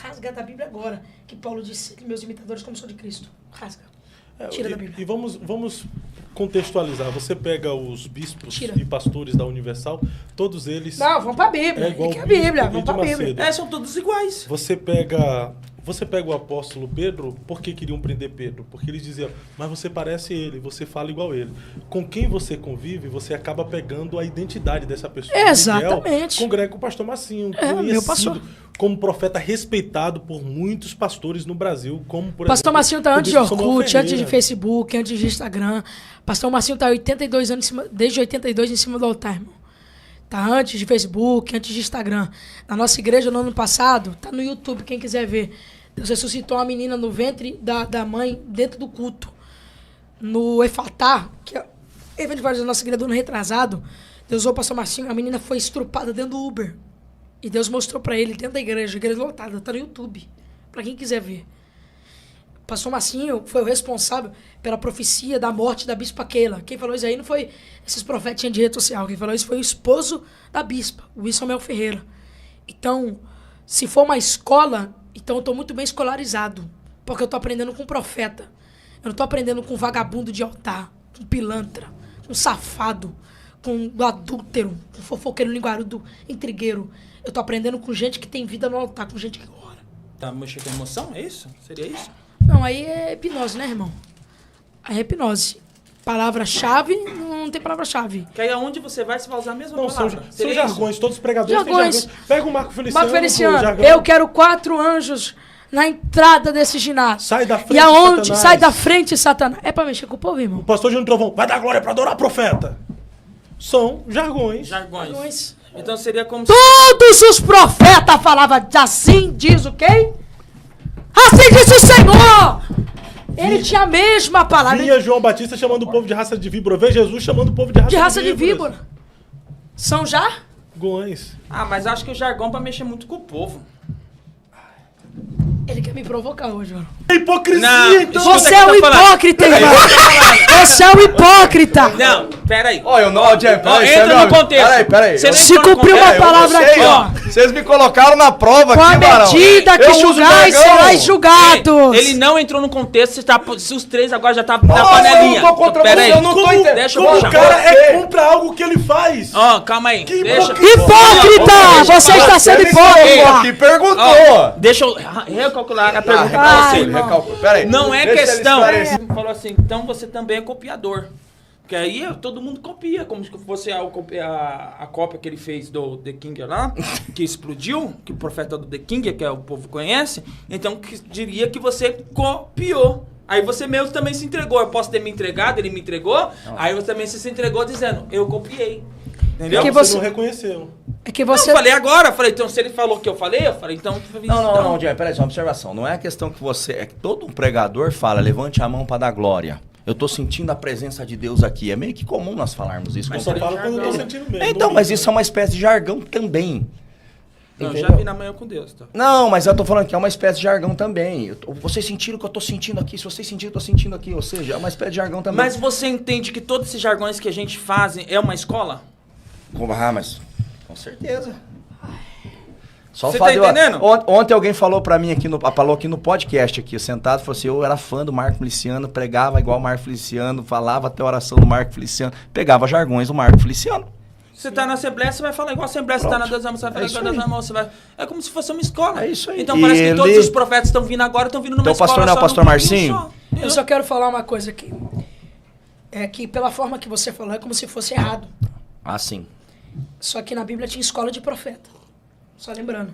Rasga da Bíblia agora, que Paulo disse que meus imitadores como sou de Cristo. Rasga. Tira da Bíblia.
E vamos contextualizar. Você pega os bispos
Tira.
e pastores da Universal, todos eles...
Não, vamos pra Bíblia.
É igual
Que é a
o bispo
Bíblia,
Edir
vamos pra
Macedo.
Bíblia.
São todos iguais.
Você pega o apóstolo Pedro, por que queriam prender Pedro? Porque eles diziam, mas você parece ele, você fala igual ele. Com quem você convive, você acaba pegando a identidade dessa pessoa.
Exatamente.
Miguel congrega com o pastor Massinho,
meu pastor.
como profeta respeitado por muitos pastores no Brasil, como por
Pastor
exemplo,
Marcinho tá
o
antes de
bispo Samuel
Orkut, antes de
Ferreira.
Facebook, antes de Instagram. Pastor Marcinho tá 82 anos desde 82 em cima do altar, irmão. Tá antes de Facebook, antes de Instagram. Na nossa igreja, no ano passado, tá no YouTube, quem quiser ver. Deus ressuscitou uma menina no ventre da mãe, dentro do culto. No Efatá, que é evento da nossa igreja do ano retrasado, Deus usou o pastor Marcinho, a menina foi estrupada dentro do Uber. E Deus mostrou pra ele dentro da igreja lotada, tá no YouTube, pra quem quiser ver. O pastor Marcinho foi o responsável pela profecia da morte da bispa Keila. Quem falou isso aí não foi esses profetinhas de rede social. Quem falou isso foi o esposo da bispa, o Samuel Ferreira. Então, se for uma escola, então eu tô muito bem escolarizado. Porque eu tô aprendendo com um profeta. Eu não tô aprendendo com um vagabundo de altar, com pilantra, com safado, com adúltero, com fofoqueiro, linguarudo, intrigueiro. Eu tô aprendendo com gente que tem vida no altar, com gente que ora.
Tá mexendo com emoção? É isso? Seria isso?
Não, aí é hipnose, né, irmão? A hipnose. Palavra-chave, não tem palavra-chave.
Que aí aonde você vai usar a mesma palavra.
São jargões, todos os pregadores têm jargões. Pega o Marco Feliciano.
Marco Feliciano, eu quero 4 anjos na entrada desse ginásio.
Sai da frente,
e aonde? Satanás. Sai da frente, Satanás. É pra mexer com o povo, irmão.
O pastor Júnior Trovão, vai dar glória pra adorar profeta. São jargões.
Jargões. Então seria como
todos os profetas falavam assim diz o quê? Assim diz o Senhor! Ele tinha a mesma palavra.
Vinha João Batista chamando o povo de raça de víbora. Vê Jesus chamando o povo de raça de víbora.
São
jargões.
Mas acho que o jargão pra mexer muito com o povo.
Ele quer me provocar hoje, mano.
É hipocrisia, então.
Você é um hipócrita, irmão. Você é um hipócrita.
Não, peraí.
Olha,
entra no contexto.
Peraí.
Se cumpriu uma palavra aqui, ó.
Vocês me colocaram na prova
aqui, Barão. Com a medida que julgais, serás julgados.
Ele não entrou no contexto, se os 3 agora já tá na panelinha.
Eu não tô contra você, eu não tô entendendo.
Deixa eu
puxar. O cara é contra algo que ele faz.
Calma aí.
Hipócrita! Você está sendo hipócrita.
Que perguntou.
Deixa eu recalcular a pergunta pra você.
Peraí.
Não é questão. Falou assim, então você também é copiador. Porque aí todo mundo copia, como se fosse a cópia que ele fez do The King lá, que explodiu, que o profeta do The King, que o povo conhece, então diria que você copiou. Aí você mesmo também se entregou. Eu posso ter me entregado, ele me entregou, aí você também se entregou dizendo, eu copiei. Entendeu?
Que você não reconheceu.
É que você...
Eu falei agora, então se ele falou que eu falei então...
Não, Jair, peraí, só uma observação. Não é a questão que você... É que todo um pregador fala, levante a mão para dar glória. Eu tô sentindo a presença de Deus aqui. É meio que comum nós falarmos isso.
Mas só falo quando eu tô sentindo mesmo.
Então, mas isso é uma espécie de jargão também.
Não, já vi na manhã com Deus, tá?
Não, mas eu tô falando que é uma espécie de jargão também. Vocês sentiram o que eu tô sentindo aqui. Se vocês sentiram, eu tô sentindo aqui. Ou seja, é uma espécie de jargão também.
Mas você entende que todos esses jargões que a gente faz é uma escola?
Mas com certeza. Só
você tá entendendo?
Ontem alguém falou pra mim falou aqui no podcast aqui, sentado, falou assim, eu era fã do Marco Feliciano, pregava igual o Marco Feliciano, falava até a oração do Marco Feliciano, pegava jargões do Marco Feliciano.
Você tá na Assembleia, você vai falar igual a Assembleia, você tá na Deus Ama, você vai falar igual a Deus Ama, você vai... É como se fosse uma escola.
É isso aí.
Então parece que todos os profetas estão vindo agora, estão vindo numa escola.
Então o pastor não é o pastor Marcinho?
Eu só quero falar uma coisa aqui. É que pela forma que você falou, é como se fosse errado.
Ah, sim.
Só que na Bíblia tinha escola de profeta. Só lembrando.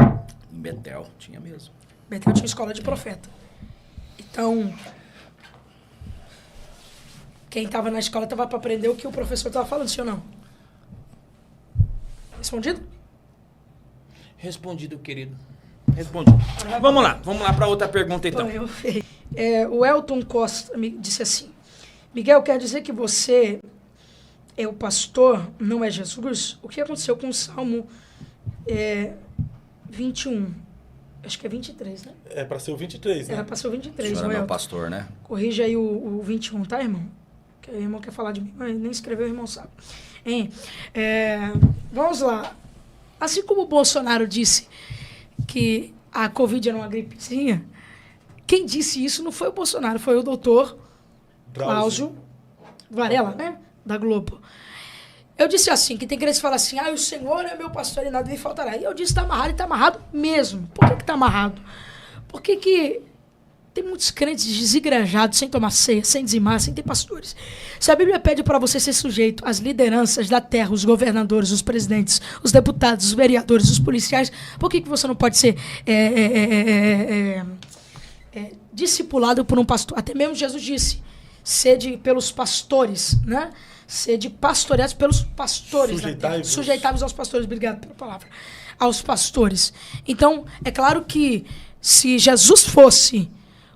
Em Betel tinha mesmo.
Betel tinha escola de profeta. Então, quem estava na escola estava para aprender o que o professor estava falando, sim ou não? Respondido?
Respondido, querido. Respondido. Vamos lá para outra pergunta então.
O Elton Costa me disse assim, Miguel, quer dizer que você é o pastor, não é Jesus? O que aconteceu com o Salmo 21? Acho que é 23, né?
É para ser o 23, né?
Era para ser o 23,
o senhor é meu pastor, né?
Corrija aí o 21, tá, irmão? Que o irmão quer falar de mim, mas nem escreveu, o irmão sabe. Vamos lá. Assim como o Bolsonaro disse que a Covid era uma gripezinha, quem disse isso não foi o Bolsonaro, foi o doutor Cláudio Varela, né? Da Globo. Eu disse assim, que tem crente que fala assim, o Senhor é meu pastor e nada me faltará. E eu disse, está amarrado e está amarrado mesmo. Por que está amarrado? Porque que tem muitos crentes desigrejados, sem tomar ceia, sem dizimar, sem ter pastores. Se a Bíblia pede para você ser sujeito às lideranças da terra, os governadores, os presidentes, os deputados, os vereadores, os policiais, por que você não pode ser discipulado por um pastor? Até mesmo Jesus disse, sede pelos pastores, né? Sede pastoreados pelos pastores. Sujeitáveis aos pastores. Obrigado pela palavra. Aos pastores. Então, é claro que se Jesus fosse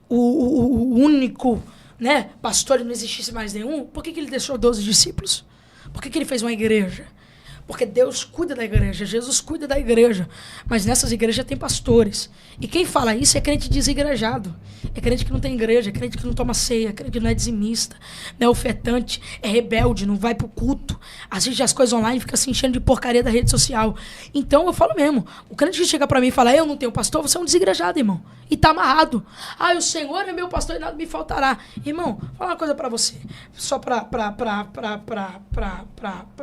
o único, né, pastor e não existisse mais nenhum, por que ele deixou 12 discípulos? Por que ele fez uma igreja? Porque Deus cuida da igreja, Jesus cuida da igreja. Mas nessas igrejas tem pastores. E quem fala isso é crente desigrejado. É crente que não tem igreja, é crente que não toma ceia, é crente que não é dizimista, não é ofertante, é rebelde, não vai pro culto. Assiste as coisas online e fica se enchendo de porcaria da rede social. Então eu falo mesmo, o crente que chega pra mim e fala, eu não tenho pastor, você é um desigrejado, irmão. E tá amarrado. O Senhor é meu pastor e nada me faltará. Irmão, vou falar uma coisa pra você. Só pra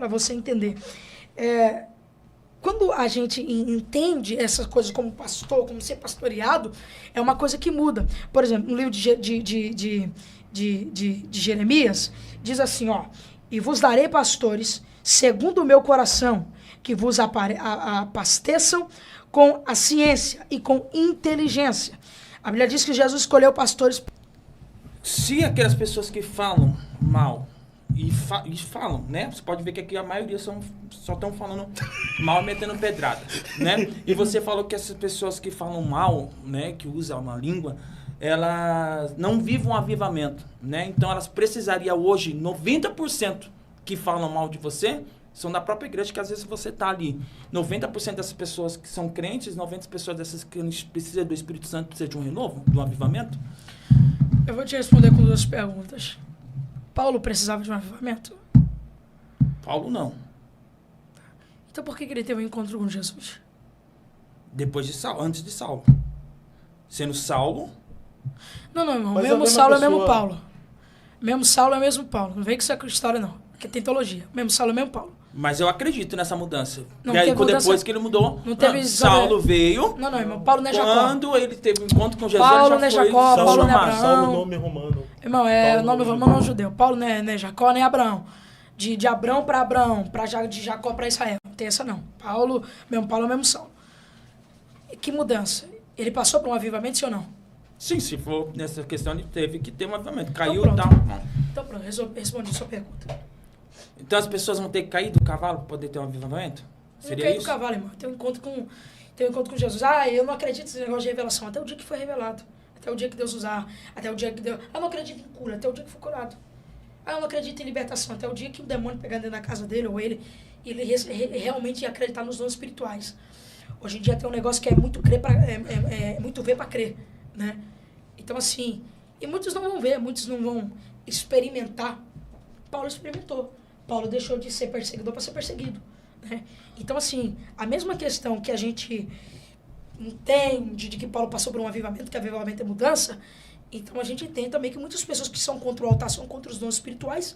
você entender. quando a gente entende essas coisas como pastor, como ser pastoreado, é uma coisa que muda. Por exemplo, no livro de Jeremias, diz assim, ó, e vos darei pastores segundo o meu coração, que vos abasteçam com a ciência e com inteligência. A Bíblia diz que Jesus escolheu pastores.
Se aquelas pessoas que falam mal e falam, né? Você pode ver que aqui a maioria só estão falando mal e metendo pedrada, né? E você falou que essas pessoas que falam mal, né? Que usam uma língua, elas não vivem um avivamento, né? Então elas precisariam hoje, 90% que falam mal de você são da própria igreja, que às vezes você está ali. 90% dessas pessoas que são crentes, 90% pessoas dessas crentes precisam do Espírito Santo, precisam de um renovo, de um avivamento?
Eu vou te responder com 2 perguntas. Paulo precisava de um avivamento?
Paulo não.
Então por que ele teve um encontro com Jesus?
Depois de Saulo, antes de Saulo. Sendo Saulo...
Não, irmão.
Mas
Mesmo Saulo
pessoa...
é mesmo Paulo. Mesmo Saulo é mesmo Paulo. Não vem com essa história, não. Porque tem teologia. Mesmo Saulo é mesmo Paulo.
Mas eu acredito nessa mudança.
Não
e aí,
teve mudança.
depois que ele mudou,
Não teve
Saulo veio...
Não, irmão. Paulo não é Jacó.
Quando ele teve um encontro com Jesus,
Paulo
ele já
não é
foi
Jacó,
Saulo
Paulo não é
chamado.
Abraão.
Saulo, nome romano.
Irmão,
Paulo,
nome romano não judeu. Paulo não é Jacó, nem Abraão. De Abraão, de Jacó para Israel. Não tem essa, não. Paulo é mesmo Saulo. E que mudança? Ele passou por um avivamento, sim ou não?
Sim, se for nessa questão, ele teve que ter um avivamento. Caiu
Então,
e tal.
pronto. Então pronto, respondi a sua pergunta.
Então as pessoas vão ter que cair do cavalo para poder ter um avivamento? Seria
Não caí
isso?
do cavalo, irmão. Tem um encontro com Jesus. Eu não acredito nesse negócio de revelação. Até o dia que foi revelado. Até o dia que Deus usar. Até o dia que Deus... Eu não acredito em cura. Até o dia que for curado. Eu não acredito em libertação. Até o dia que o demônio pegar dentro da casa dele ou ele realmente acreditar nos dons espirituais. Hoje em dia tem um negócio que é muito muito ver para crer, né? Então assim, e muitos não vão ver, muitos não vão experimentar. Paulo experimentou. Paulo deixou de ser perseguidor para ser perseguido, né? Então assim, a mesma questão que a gente entende de que Paulo passou por um avivamento, que avivamento é mudança, então a gente entende também que muitas pessoas que são contra o altar, são contra os dons espirituais,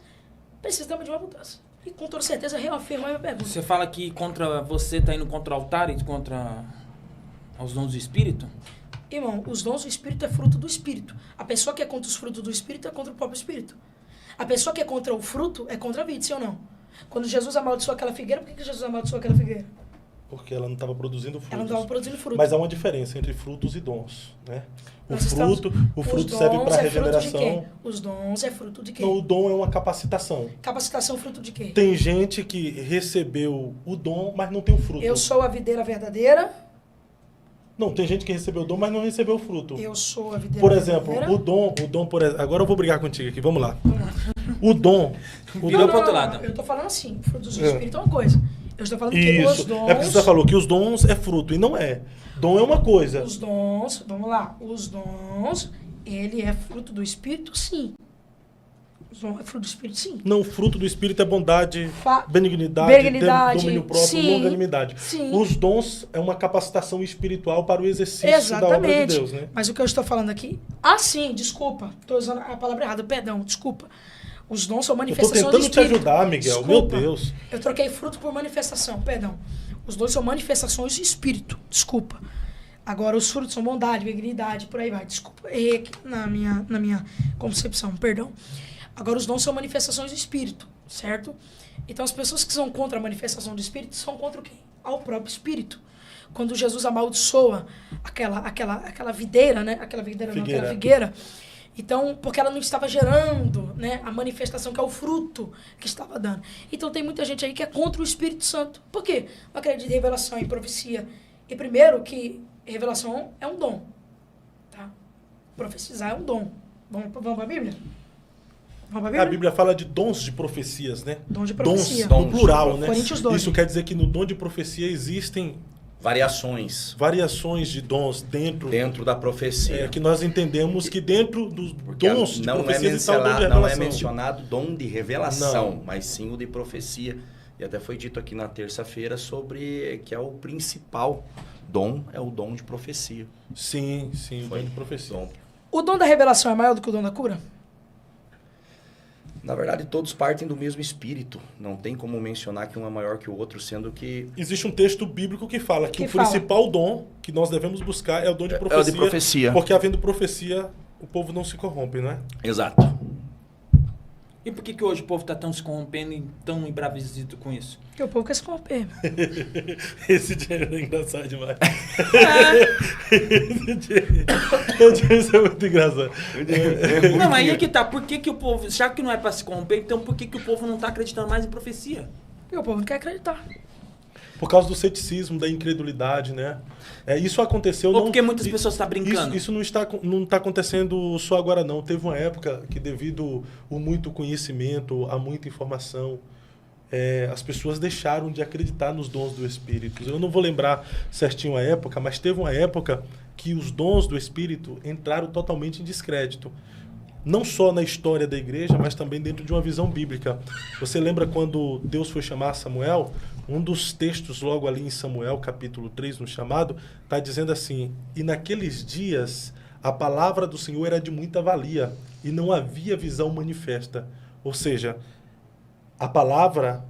precisam também de uma mudança. E com toda certeza reafirma a minha pergunta.
Você fala que contra você está indo contra o altar e contra os dons do Espírito?
Irmão, os dons do Espírito é fruto do Espírito. A pessoa que é contra os frutos do Espírito é contra o próprio Espírito. A pessoa que é contra o fruto é contra a vida, sim ou não? Quando Jesus amaldiçoou aquela figueira, por que Jesus amaldiçoou aquela figueira?
Porque ela não estava produzindo frutos.
Ela não estava produzindo frutos.
Mas há uma diferença entre frutos e dons, né? O fruto
Os
serve
dons
para
é
regeneração.
fruto de quê? Os dons é fruto de quê?
Não, o dom é uma capacitação.
Capacitação fruto de quê?
Tem gente que recebeu o dom, mas não tem o fruto.
Eu sou a videira verdadeira.
Não, tem gente que recebeu o dom, mas não recebeu o fruto.
Eu sou a videira
Por exemplo,
verdadeira.
o dom, por exemplo, agora eu vou brigar contigo aqui, vamos lá. O dom...
Virou pro outro lado.
Eu tô falando assim, frutos do Espírito é uma coisa. Eu estou falando que
Isso,
os dons...
é porque você falou que os dons é fruto, e não é. Dom é uma coisa.
Os dons, vamos lá, os dons, ele é fruto do Espírito, sim. Os dons é fruto do Espírito, sim.
Não, o fruto do Espírito é bondade, benignidade, domínio próprio,
sim,
longanimidade.
Sim.
Os dons é uma capacitação espiritual para o exercício da obra de Deus, né?
Mas o que eu estou falando aqui... Ah, sim, desculpa. Estou usando a palavra errada, perdão, desculpa. Os dons são manifestações do
tentando
Espírito.
te ajudar, Miguel,
Desculpa.
meu Deus.
Eu troquei fruto por manifestação, perdão. Os dons são manifestações do Espírito, desculpa. Agora, os frutos são bondade, benignidade, por aí vai. Desculpa, errei aqui na minha concepção, perdão. Agora, os dons são manifestações do Espírito, certo? Então, as pessoas que são contra a manifestação do Espírito são contra o quê? Ao próprio Espírito. Quando Jesus amaldiçoa aquela videira, né? Aquela figueira. Então, porque ela não estava gerando, né, a manifestação que é o fruto que estava dando. Então, tem muita gente aí que é contra o Espírito Santo. Por quê? Não acredita em revelação, em profecia. E primeiro que revelação é um dom. Tá? Profetizar é um dom. Vamos para a Bíblia? Vamos para a Bíblia?
A Bíblia fala de dons de profecias, né?
Dom de profecia.
Dons, no plural, né?
Coríntios 12.
Isso quer dizer que no dom de profecia existem
variações
de dons dentro
da profecia.
que nós entendemos que dentro dos
Porque
dons de profecia está o dom de
não
revelação.
é mencionado dom de revelação,
Não.
mas sim o de profecia. E até foi dito aqui na terça-feira sobre que é o principal dom, é o dom de profecia.
Sim, o dom de profecia.
O dom da revelação é maior do que o dom da cura?
Na verdade, todos partem do mesmo espírito. Não tem como mencionar que um é maior que o outro, sendo que...
Existe um texto bíblico que fala que o principal dom que nós devemos buscar é o dom de profecia.
É o de profecia.
Porque havendo profecia, o povo não se corrompe, não é?
Exato.
E por que hoje o povo está tão se corrompendo e tão embravecido com isso?
Porque o povo quer se corromper.
Esse dinheiro é engraçado demais. Isso é muito engraçado.
Não, aí é que tá. Por que o povo... Já que não é para se corromper, então por que o povo não está acreditando mais em profecia?
Porque o povo não quer acreditar.
Por causa do ceticismo, da incredulidade, né? Isso aconteceu...
Ou porque muitas pessoas estão brincando?
Isso não está acontecendo só agora, não. Teve uma época que, devido ao muito conhecimento, a muita informação, as pessoas deixaram de acreditar nos dons do Espírito. Eu não vou lembrar certinho a época, mas teve uma época que os dons do Espírito entraram totalmente em descrédito. Não só na história da igreja, mas também dentro de uma visão bíblica. Você lembra quando Deus foi chamar Samuel? Um dos textos logo ali em Samuel, capítulo 3, no chamado, está dizendo assim: e naqueles dias a palavra do Senhor era de muita valia, e não havia visão manifesta. Ou seja, a palavra,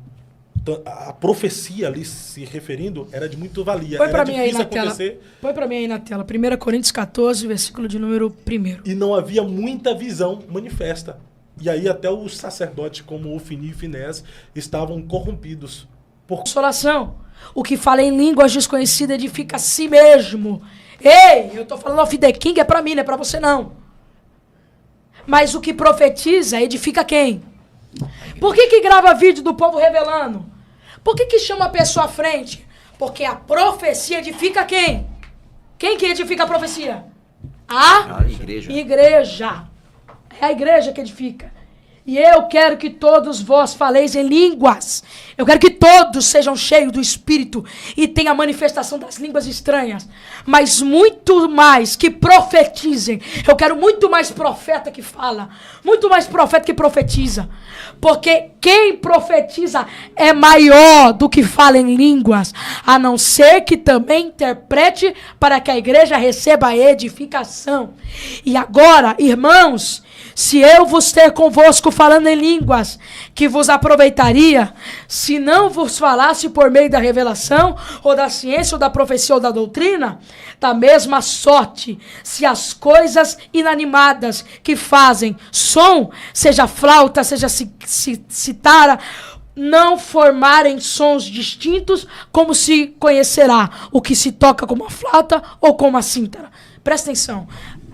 a profecia ali se referindo, era de muita valia.
Põe para mim aí na tela. Põe para mim aí na tela. 1 Coríntios 14, versículo de número 1.
E não havia muita visão manifesta. E aí até os sacerdotes, como Ofni e Finés, estavam corrompidos.
Consolação. O que fala em línguas desconhecidas edifica a si mesmo. Ei, eu tô falando off the king, é pra mim, não é pra você não. Mas o que profetiza edifica quem? Por que grava vídeo do povo revelando? Por que chama a pessoa à frente? Porque a profecia edifica quem? Quem que edifica a profecia? A igreja. É a igreja que edifica. E eu quero que todos vós faleis em línguas. Eu quero que todos sejam cheios do Espírito e tenham a manifestação das línguas estranhas. Mas muito mais que profetizem. Eu quero muito mais profeta que fala. Muito mais profeta que profetiza. Porque quem profetiza é maior do que fala em línguas. A não ser que também interprete para que a igreja receba a edificação. E agora, irmãos, se eu vos ter convosco falando em línguas, que vos aproveitaria, se não vos falasse por meio da revelação, ou da ciência, ou da profecia, ou da doutrina, da mesma sorte, se as coisas inanimadas que fazem som, seja flauta, seja citara, não formarem sons distintos, como se conhecerá o que se toca como a flauta ou como a cítara. Presta atenção.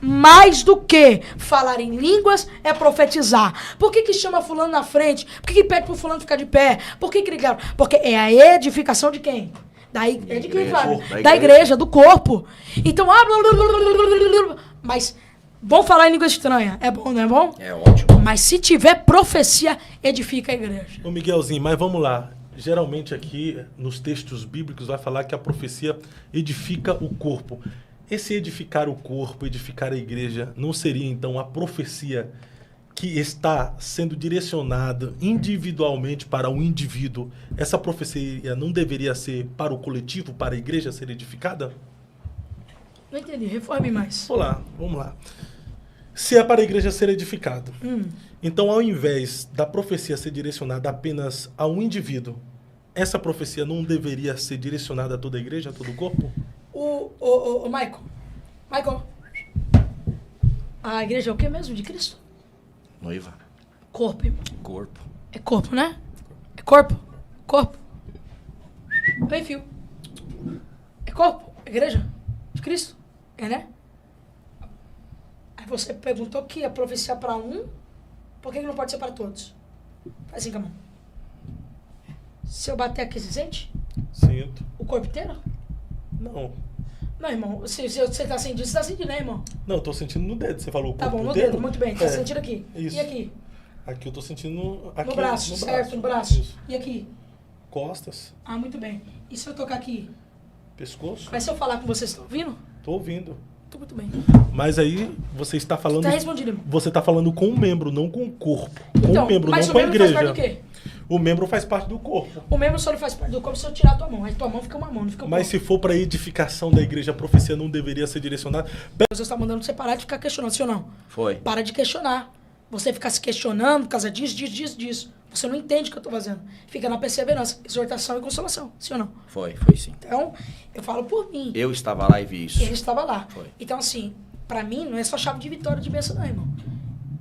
Mais do que falar em línguas é profetizar. Por que chama fulano na frente? Por que pede pro fulano ficar de pé? Por que ligaram? Porque é a edificação de quem? É de quem, Flávio? Da igreja, do corpo. Então, mas bom falar em língua estranha. É bom, não é bom?
É ótimo.
Mas se tiver profecia, edifica a igreja.
Ô Miguelzinho, mas vamos lá. Geralmente aqui, nos textos bíblicos, vai falar que a profecia edifica o corpo. Esse edificar o corpo, edificar a igreja, não seria então a profecia que está sendo direcionada individualmente para um indivíduo? Essa profecia não deveria ser para o coletivo, para a igreja ser edificada?
Não entendi, reforme mais.
Vamos lá. Se é para a igreja ser edificada, então ao invés da profecia ser direcionada apenas a um indivíduo, essa profecia não deveria ser direcionada a toda a igreja, a todo o corpo? Michael, a igreja é o que mesmo de Cristo?
Noiva.
Corpo, irmão.
Corpo.
É corpo, né? É corpo. Corpo. Bem, fio. É corpo. Igreja de Cristo. É, né? Aí você perguntou que a profecia para um, por que não pode ser para todos? Faz assim com a mão. Se eu bater aqui, você sente?
Sinto.
O corpo inteiro?
Não.
Não, irmão. Se você tá sentindo, você tá sentindo, né, irmão?
Não, eu tô sentindo no dedo. Você falou o corpo
inteiro? Tá bom, no
inteiro?
dedo. Muito bem. Tá sentindo aqui.
Isso.
E aqui?
Aqui eu tô sentindo... Aqui,
no braço, certo? No braço.
Isso.
E aqui?
Costas.
Ah, muito bem. E se eu tocar aqui?
Pescoço.
Mas se eu falar com vocês, estão ouvindo?
Tô ouvindo.
Tô muito bem.
Mas aí você está falando...
Tá respondido.
Você está falando com o membro, não com o corpo. Com
então,
o membro,
mas
não
o
com a
membro
igreja.
faz parte do quê?
O membro faz parte do corpo.
O membro só não faz parte do corpo se eu tirar a tua mão. Aí tua mão fica uma mão, não fica uma
Mas se for para edificação da igreja, a profecia não deveria ser direcionada...
Você está mandando você parar de ficar questionando, sim ou não?
Foi.
Para de questionar. você ficar se questionando por causa disso. Você não entende o que eu tô fazendo. Fica na perseverança, exortação e consolação. Sim ou não?
Foi sim.
Então, eu falo por mim.
Eu estava lá e vi isso.
Ele estava lá.
Foi.
Então, assim, pra mim, não é só chave de vitória de bênção, não, irmão.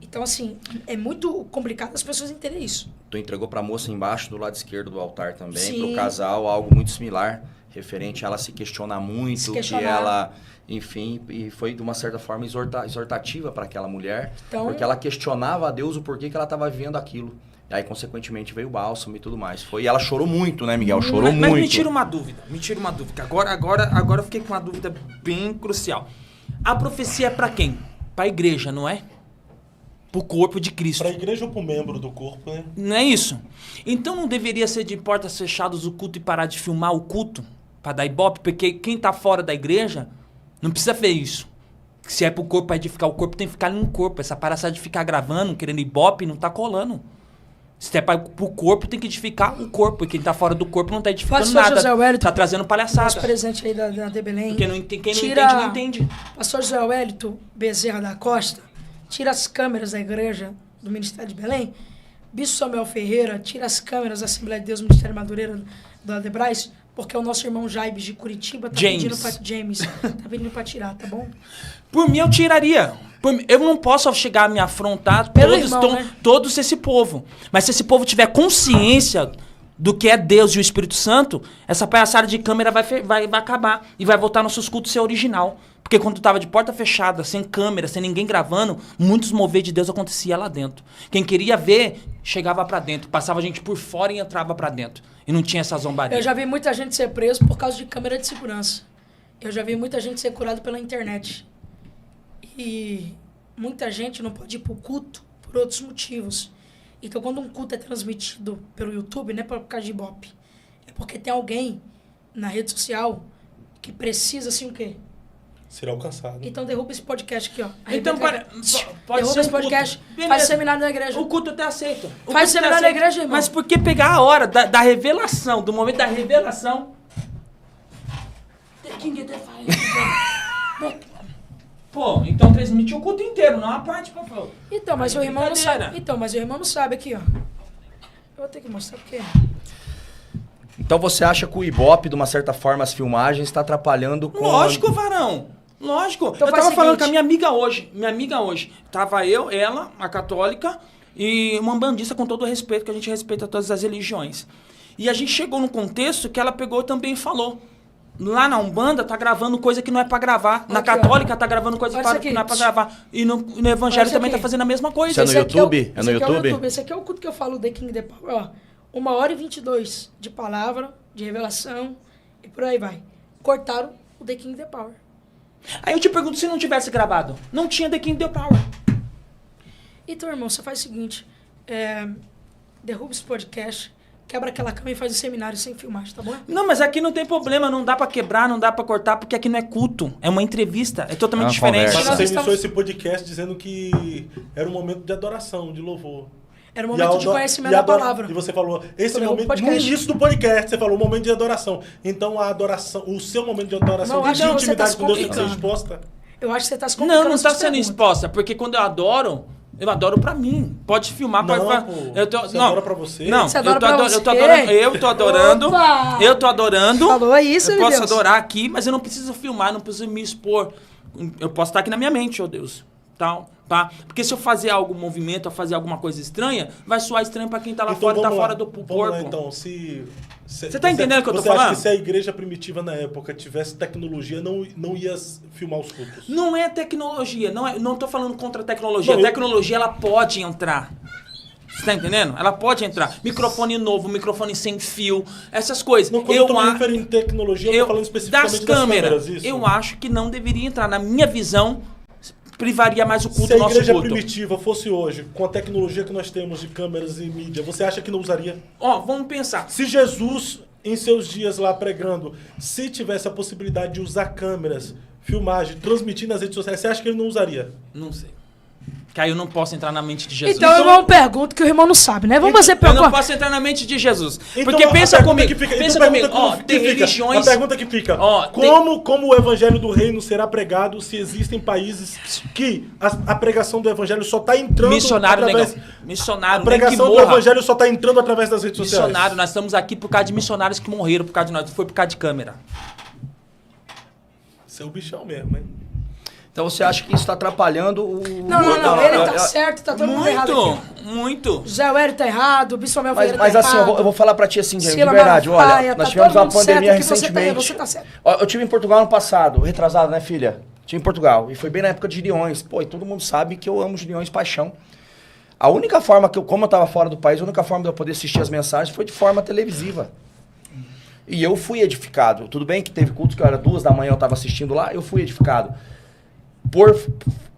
Então, assim, é muito complicado as pessoas entenderem isso.
Tu entregou pra moça embaixo do lado esquerdo do altar também,
Sim.
pro casal, algo muito similar, referente a ela se questionar muito, que ela, enfim, e foi de uma certa forma exortativa para aquela mulher,
então,
porque ela questionava a Deus o porquê que ela estava vivendo aquilo. E aí, consequentemente, veio o bálsamo e tudo mais. E ela chorou muito, né, Miguel? Chorou muito.
Mas me tira uma dúvida. Agora eu fiquei com uma dúvida bem crucial. A profecia é pra quem? Pra igreja, não é? Pro corpo de Cristo.
Pra igreja ou pro membro do corpo, né?
Não é isso? Então não deveria ser de portas fechadas o culto e parar de filmar o culto? Pra dar ibope? Porque quem tá fora da igreja não precisa ver isso. Se é pro corpo, pra edificar o corpo, tem que ficar ali no corpo. Essa palhaçada de ficar gravando, querendo ibope, não tá colando. Se é pro corpo, tem que edificar o corpo. E quem tá fora do corpo não tá edificando nada.
José Wellington,
tá trazendo palhaçada.
Nosso presente aí da De Belém.
Quem não entende, não entende.
Pastor José Wellington Bezerra da Costa, tira as câmeras da igreja do Ministério de Belém. Bispo Samuel Ferreira, tira as câmeras da Assembleia de Deus, Ministério Madureira do Adebrais, porque o nosso irmão Jaibes de Curitiba tá pedindo pra tirar, tá bom?
Por mim, eu tiraria. Eu não posso chegar a me afrontar todos esse povo. Mas se esse povo tiver consciência do que é Deus e o Espírito Santo, essa palhaçada de câmera vai acabar. E vai voltar nossos cultos ser original. Porque quando tava de porta fechada, sem câmera, sem ninguém gravando, muitos mover de Deus acontecia lá dentro. Quem queria ver, chegava pra dentro. Passava gente por fora e entrava pra dentro. E não tinha essa zombaria.
Eu já vi muita gente ser preso por causa de câmera de segurança. Eu já vi muita gente ser curado pela internet. E muita gente não pode ir pro culto por outros motivos. Então, quando um culto é transmitido pelo YouTube, não é por causa de ibope. É porque tem alguém na rede social que precisa, assim, o quê?
Ser alcançado.
Então, derruba esse podcast aqui, ó.
Então, pode
derruba
ser
esse podcast, faz seminário na igreja.
O culto até aceita.
Faz seminário na igreja, irmão.
Mas por que pegar a hora da revelação, do momento da revelação? Pô, então transmitir o culto inteiro, não a parte, por favor.
Então, mas o irmão não sabe. Então, mas o irmão não sabe aqui, ó. Eu vou ter que mostrar porque...
Então você acha que o Ibope, de uma certa forma, as filmagens, está atrapalhando com...
Lógico, varão. Lógico. Então, eu tava falando com a minha amiga hoje. Tava eu, ela, a católica, e uma umbandista, com todo o respeito, que a gente respeita todas as religiões. E a gente chegou num contexto que ela pegou também e falou. Lá na Umbanda tá gravando coisa que não é pra gravar. Na Católica tá gravando coisa que não é pra gravar. E no Evangelho também tá fazendo a mesma coisa.
Isso é no YouTube? É no YouTube?
Esse aqui é o culto que eu falo, The King, The Power, ó. 1h22 de palavra, de revelação, e por aí vai. Cortaram o The King, The Power.
Aí eu te pergunto, se não tivesse gravado, não tinha The King, The Power.
Então, irmão, você faz o seguinte, derruba esse podcast, quebra aquela cama e faz um seminário sem filmagem, tá bom?
Não, mas aqui não tem problema, não dá pra quebrar, não dá pra cortar, porque aqui não é culto, é uma entrevista, é totalmente diferente.
Mas você iniciou esse podcast dizendo que era um momento de adoração, de louvor.
Era um momento de conhecimento da palavra.
E você falou, esse momento, no início do podcast, você falou o momento de adoração. Então a adoração, o seu momento de adoração, de intimidade com Deus tem que ser exposta?
Eu acho que você tá se complicando.
Não tá sendo exposta, porque quando eu adoro pra mim. Pode filmar, pode...
Você adora pra você?
Não,
você adora pra você?
Eu tô adorando.
Opa!
Eu tô adorando.
Falou isso,
eu posso adorar aqui, mas eu não preciso filmar, não preciso me expor. Eu posso estar aqui na minha mente, ó Deus. Tal, tá? Porque se eu fazer algum movimento, ou fazer alguma coisa estranha, vai soar estranho pra quem tá lá fora, tá fora do corpo.
Lá, então, você
tá entendendo o que eu tô falando?
Você acha que se a igreja primitiva na época tivesse tecnologia, não ia filmar os cultos?
Não é tecnologia, não tô falando contra a tecnologia. A tecnologia, ela pode entrar. Você tá entendendo? Ela pode entrar. Microfone novo, microfone sem fio, essas coisas.
Não, quando eu tô me referindo em tecnologia, eu tô falando especificamente das câmeras. Isso.
Eu acho que não deveria entrar. Na minha visão, privaria mais o culto do nosso culto.
Se a igreja primitiva fosse hoje, com a tecnologia que nós temos de câmeras e mídia, você acha que não usaria?
Vamos pensar.
Se Jesus, em seus dias lá pregando, se tivesse a possibilidade de usar câmeras, filmagem, transmitir nas redes sociais, você acha que ele não usaria?
Não sei. Que aí eu não posso entrar na mente de Jesus.
Então eu não pergunto que o irmão não sabe, né? Vamos fazer
pergunta. Eu não posso entrar na mente de Jesus. Porque pensa comigo. Pensa comigo. Tem religiões...
A pergunta que fica. Como o evangelho do reino será pregado se existem países que a pregação do evangelho só está entrando através...
Missionário,
a pregação do evangelho só está entrando através das redes sociais.
Missionário, nós estamos aqui por causa de missionários que morreram por causa de nós. Foi por causa de câmera.
Isso é o bichão mesmo, hein?
Então você acha que isso está atrapalhando o...
Não, ele tá certo, tá todo mundo errado aqui.
Muito.
Zé Wélio tá errado, o Bisomel
Vieira tá errado. Mas assim, eu vou falar pra ti assim, James, de verdade, olha, nós tivemos uma pandemia recentemente.
Você tá certo.
Eu tive em Portugal ano passado, retrasado, né, filha? Tive em Portugal, e foi bem na época de Gideões. Pô, e todo mundo sabe que eu amo Gideões paixão. A única forma como eu tava fora do país, a única forma de eu poder assistir as mensagens foi de forma televisiva. E eu fui edificado. Tudo bem que teve cultos que era 2 da manhã, eu tava assistindo lá, eu fui edificado. Por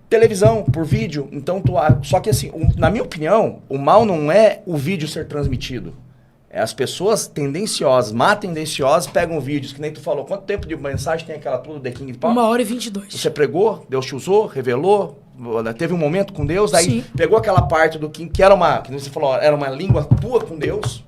televisão, por vídeo. Então, só que assim, na minha opinião, o mal não é o vídeo ser transmitido. É as pessoas tendenciosas, tendenciosas, pegam vídeos, que nem tu falou. Quanto tempo de mensagem tem aquela tua do The King Power?
1h22.
Você pregou, Deus te usou, revelou, teve um momento com Deus, aí
Sim.
Pegou aquela parte do King, que era que você falou, era uma língua tua com Deus,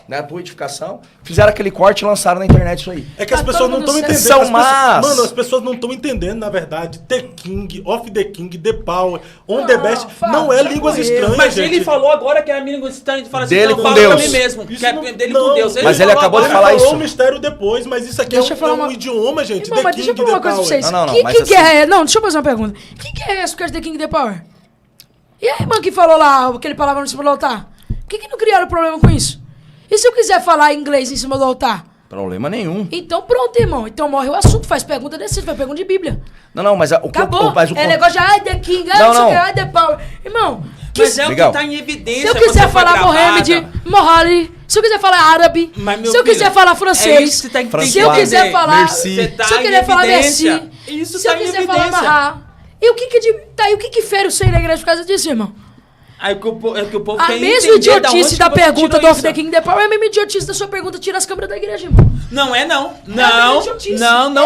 né, a tua edificação, fizeram aquele corte e lançaram na internet isso aí.
É que as pessoas não estão entendendo. Mano, as pessoas não estão entendendo, na verdade. The King, Off the King, The Power, On the Best, não é línguas estranhas,
mas
gente.
ele falou agora que é a língua estranha de falar assim,
dele
não,
com
fala
Deus.
pra mim mesmo, que é dele com Deus.
Mas ele acabou de falar isso.
Ele falou o mistério depois, mas isso aqui é um idioma, gente.
Irmão,
The King,
deixa eu falar uma coisa pra vocês.
Não,
deixa eu fazer uma pergunta. Quem que é esse por causa de The King, The Power? E a irmã que falou lá, aquele palavra no cima do altar? Por que não criaram problema com isso? E se eu quiser falar inglês em cima do altar?
Problema nenhum.
Então pronto, irmão. Então morre o assunto. Faz pergunta desse, faz pergunta de Bíblia.
Não, mas
acabou. É negócio de The King, The Power. Irmão,
mas é o que tá em evidência.
Se eu quiser falar Mohamed, Mohali, se eu quiser falar árabe, se eu quiser falar francês, se eu quiser falar... Se eu quiser falar Merci, se eu quiser falar Mahá. E o que fere o seio da igreja por causa disso, irmão?
É que o povo
a mesma idiotice da pergunta do Off the King The Power é a mesma idiotice da sua pergunta, tira as câmeras da igreja, irmão.
Não é não. Não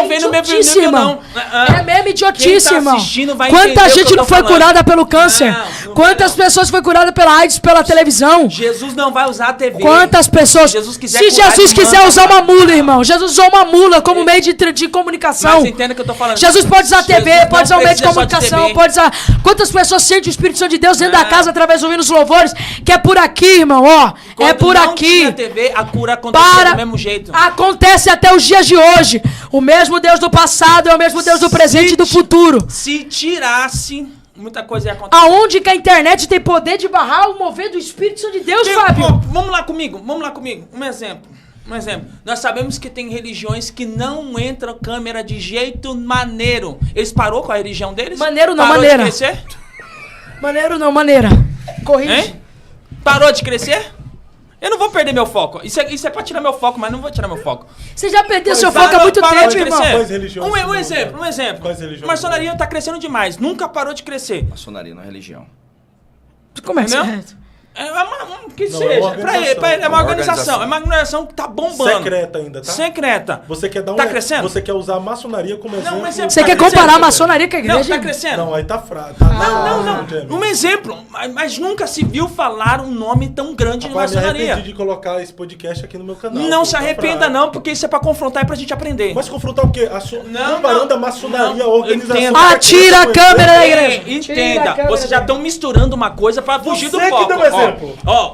vem no meu
nível, não. É a mesma idiotice, irmão.
Vai
quanta gente não foi curada pelo câncer? Quantas pessoas foi curada pela AIDS pela televisão?
Jesus não vai usar a TV.
Quantas pessoas? Se Jesus quiser usar uma mula, irmão. Jesus usou uma mula como meio de comunicação.
Mas entenda o que eu tô falando.
Jesus pode usar a TV, pode usar o meio de comunicação, pode usar... Quantas pessoas sentem o Espírito Santo de Deus dentro da casa através ouvindo os louvores, que é por aqui, irmão, ó. É por aqui.
Na TV, a cura acontece do mesmo jeito.
Acontece até os dias de hoje. O mesmo Deus do passado é o mesmo Deus do presente e do futuro.
Se tirasse, muita coisa ia acontecer.
Aonde que a internet tem poder de barrar o mover do Espírito Santo de Deus, Fábio?
Vamos lá comigo. Um exemplo. Nós sabemos que tem religiões que não entram câmera de jeito maneiro. Eles parou com a religião deles?
Maneiro não,
parou
maneira.
De crescer?
Maneiro não, maneira. Corrige.
Hein? Parou de crescer? Eu não vou perder meu foco. Isso é pra tirar meu foco, mas não vou tirar meu foco.
Você já perdeu seu foco há muito tempo, irmão.
Um exemplo. Maçonaria tá crescendo demais. Nunca parou de crescer.
Maçonaria não é religião.
Como é que
que seja. Pra ele é uma organização. É uma organização que tá bombando.
Secreta ainda, tá?
Secreta.
Você quer dar
tá crescendo?
Você quer usar a maçonaria como exemplo?
Você quer comparar a maçonaria com a igreja?
Não, tá crescendo.
Não, aí tá fraco.
Não. Um exemplo. Mas nunca se viu falar um nome tão grande de maçonaria.
Eu me arrependi de colocar esse podcast aqui no meu canal.
Não se arrependa não, porque isso é pra confrontar e pra gente aprender.
Mas confrontar o quê? Comparando a maçonaria, a organização...
Tira a câmera da igreja.
Entenda. Vocês já estão misturando uma coisa pra fugir do foco.
Você que deu um exemplo.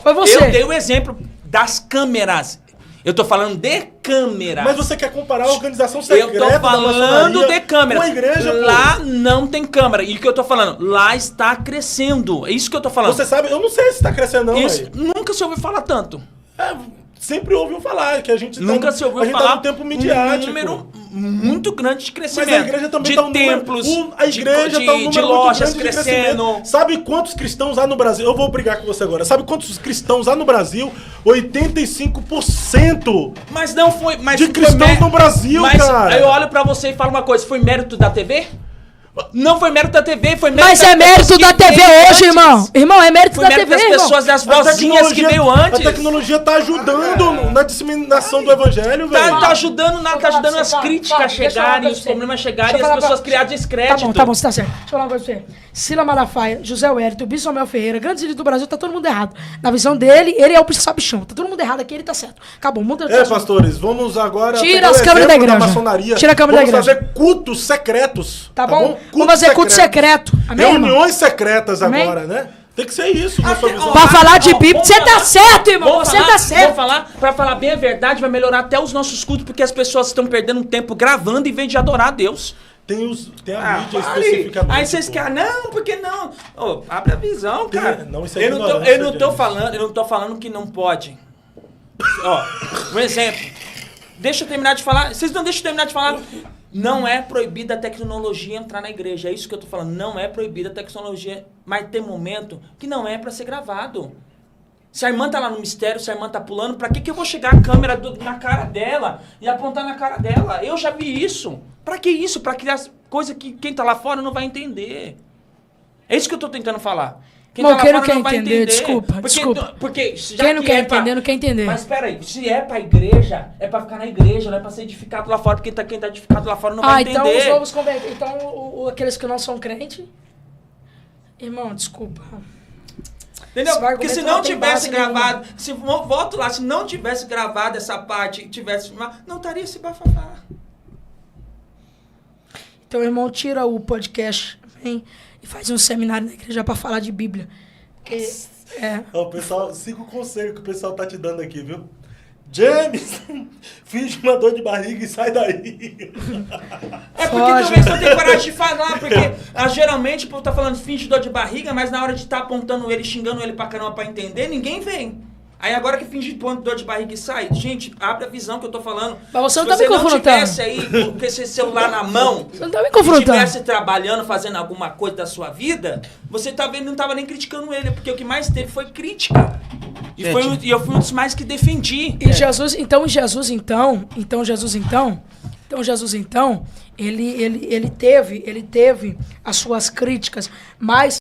Foi você. Eu dei o exemplo das câmeras. Eu tô falando de câmera.
Mas você quer comparar a organização secreta
da maçonaria? Eu tô falando de câmera.
Com a igreja,
lá não tem câmera. E o que eu tô falando? Lá está crescendo. É isso que eu tô falando.
Você sabe? Eu não sei se tá crescendo não,
isso, nunca se ouviu falar tanto.
Sempre ouviu falar que a gente
nunca se ouviu falar
tá no tempo midiático.
Um número muito grande de crescimento.
Mas a igreja também
de
tá um
templos,
a igreja tá um número
de lojas crescendo.
Sabe quantos cristãos há no Brasil? Eu vou brigar com você agora. Sabe quantos cristãos há no Brasil? 85%.
Mas não foi,
de cristãos no Brasil, cara.
Aí eu olho pra você e falo uma coisa, foi mérito da TV? Não foi mérito da TV, foi mérito
Mas é mérito da TV hoje, irmão. Irmão, é mérito da TV,
das pessoas, das vozinhas que veio antes.
A tecnologia tá ajudando na disseminação do evangelho, velho.
Tá ajudando as críticas a chegarem, os problemas chegarem e as pessoas criarem descrédito.
Tá bom, você tá certo. Deixa eu falar uma coisa pra você. Sila Malafaia, José Wellington, Bispo Samuel Ferreira, grandes líderes do Brasil, tá todo mundo errado. Na visão dele, ele é o sabichão. Tá todo mundo errado aqui, ele tá certo. Acabou, muda.
Pastores, vamos agora...
Tira as câmeras da igreja. Tira a câmera da igreja.
Vamos fazer cultos secretos.
Tá bom? Vamos fazer culto secreto. Amém,
reuniões secretas agora, né? Tem que ser isso.
Pra falar de Bíblia, você tá certo, irmão. Você tá certo.
Pra falar bem a verdade, vai melhorar até os nossos cultos, porque as pessoas estão perdendo tempo gravando em vez de adorar a Deus.
Tem a mídia especificamente.
Aí vocês querem, não, porque não? Abre a visão, cara.
Eu
não tô falando que não pode. Um exemplo. Deixa eu terminar de falar. Vocês não deixam eu terminar de falar. Não é proibida a tecnologia entrar na igreja. É isso que eu tô falando. Não é proibida a tecnologia. Mas tem momento que não é pra ser gravado. Se a irmã tá lá no mistério, se a irmã tá pulando, pra que eu vou chegar a câmera na cara dela e apontar na cara dela? Eu já vi isso. Pra que isso? Pra criar coisa que quem tá lá fora não vai entender. É isso que eu tô tentando falar.
Quem não quer entender, desculpa.
Porque
quem não quer entender, não quer entender.
Mas peraí, se é pra igreja, é pra ficar na igreja, não é pra ser edificado lá fora, porque quem tá edificado lá fora não vai entender.
Então os novos convertidos. Então aqueles que não são crentes. Irmão, desculpa.
Entendeu? Porque se não tivesse gravado, volto lá, se não tivesse gravado essa parte, tivesse filmado, não estaria esse bafafá.
Então, irmão, tira o podcast, vem e faz um seminário na igreja pra falar de Bíblia.
O pessoal, 5 conselhos que o pessoal tá te dando aqui, viu? James, finge uma dor de barriga e sai daí.
É porque talvez não tenha coragem de falar, porque geralmente o povo tá falando finge dor de barriga, mas na hora de estar apontando ele, xingando ele pra caramba pra entender, ninguém vem. Aí agora que finge dor de barriga e sai, gente, abre a visão que eu tô falando.
Mas você não tá me confrontando.
Se você não tivesse aí com esse celular na mão,
você não tá me confrontando.
Se estivesse trabalhando, fazendo alguma coisa da sua vida, você talvez não tava nem criticando ele, porque o que mais teve foi crítica. E eu fui um dos mais que defendi.
E Jesus, ele teve as suas críticas, mas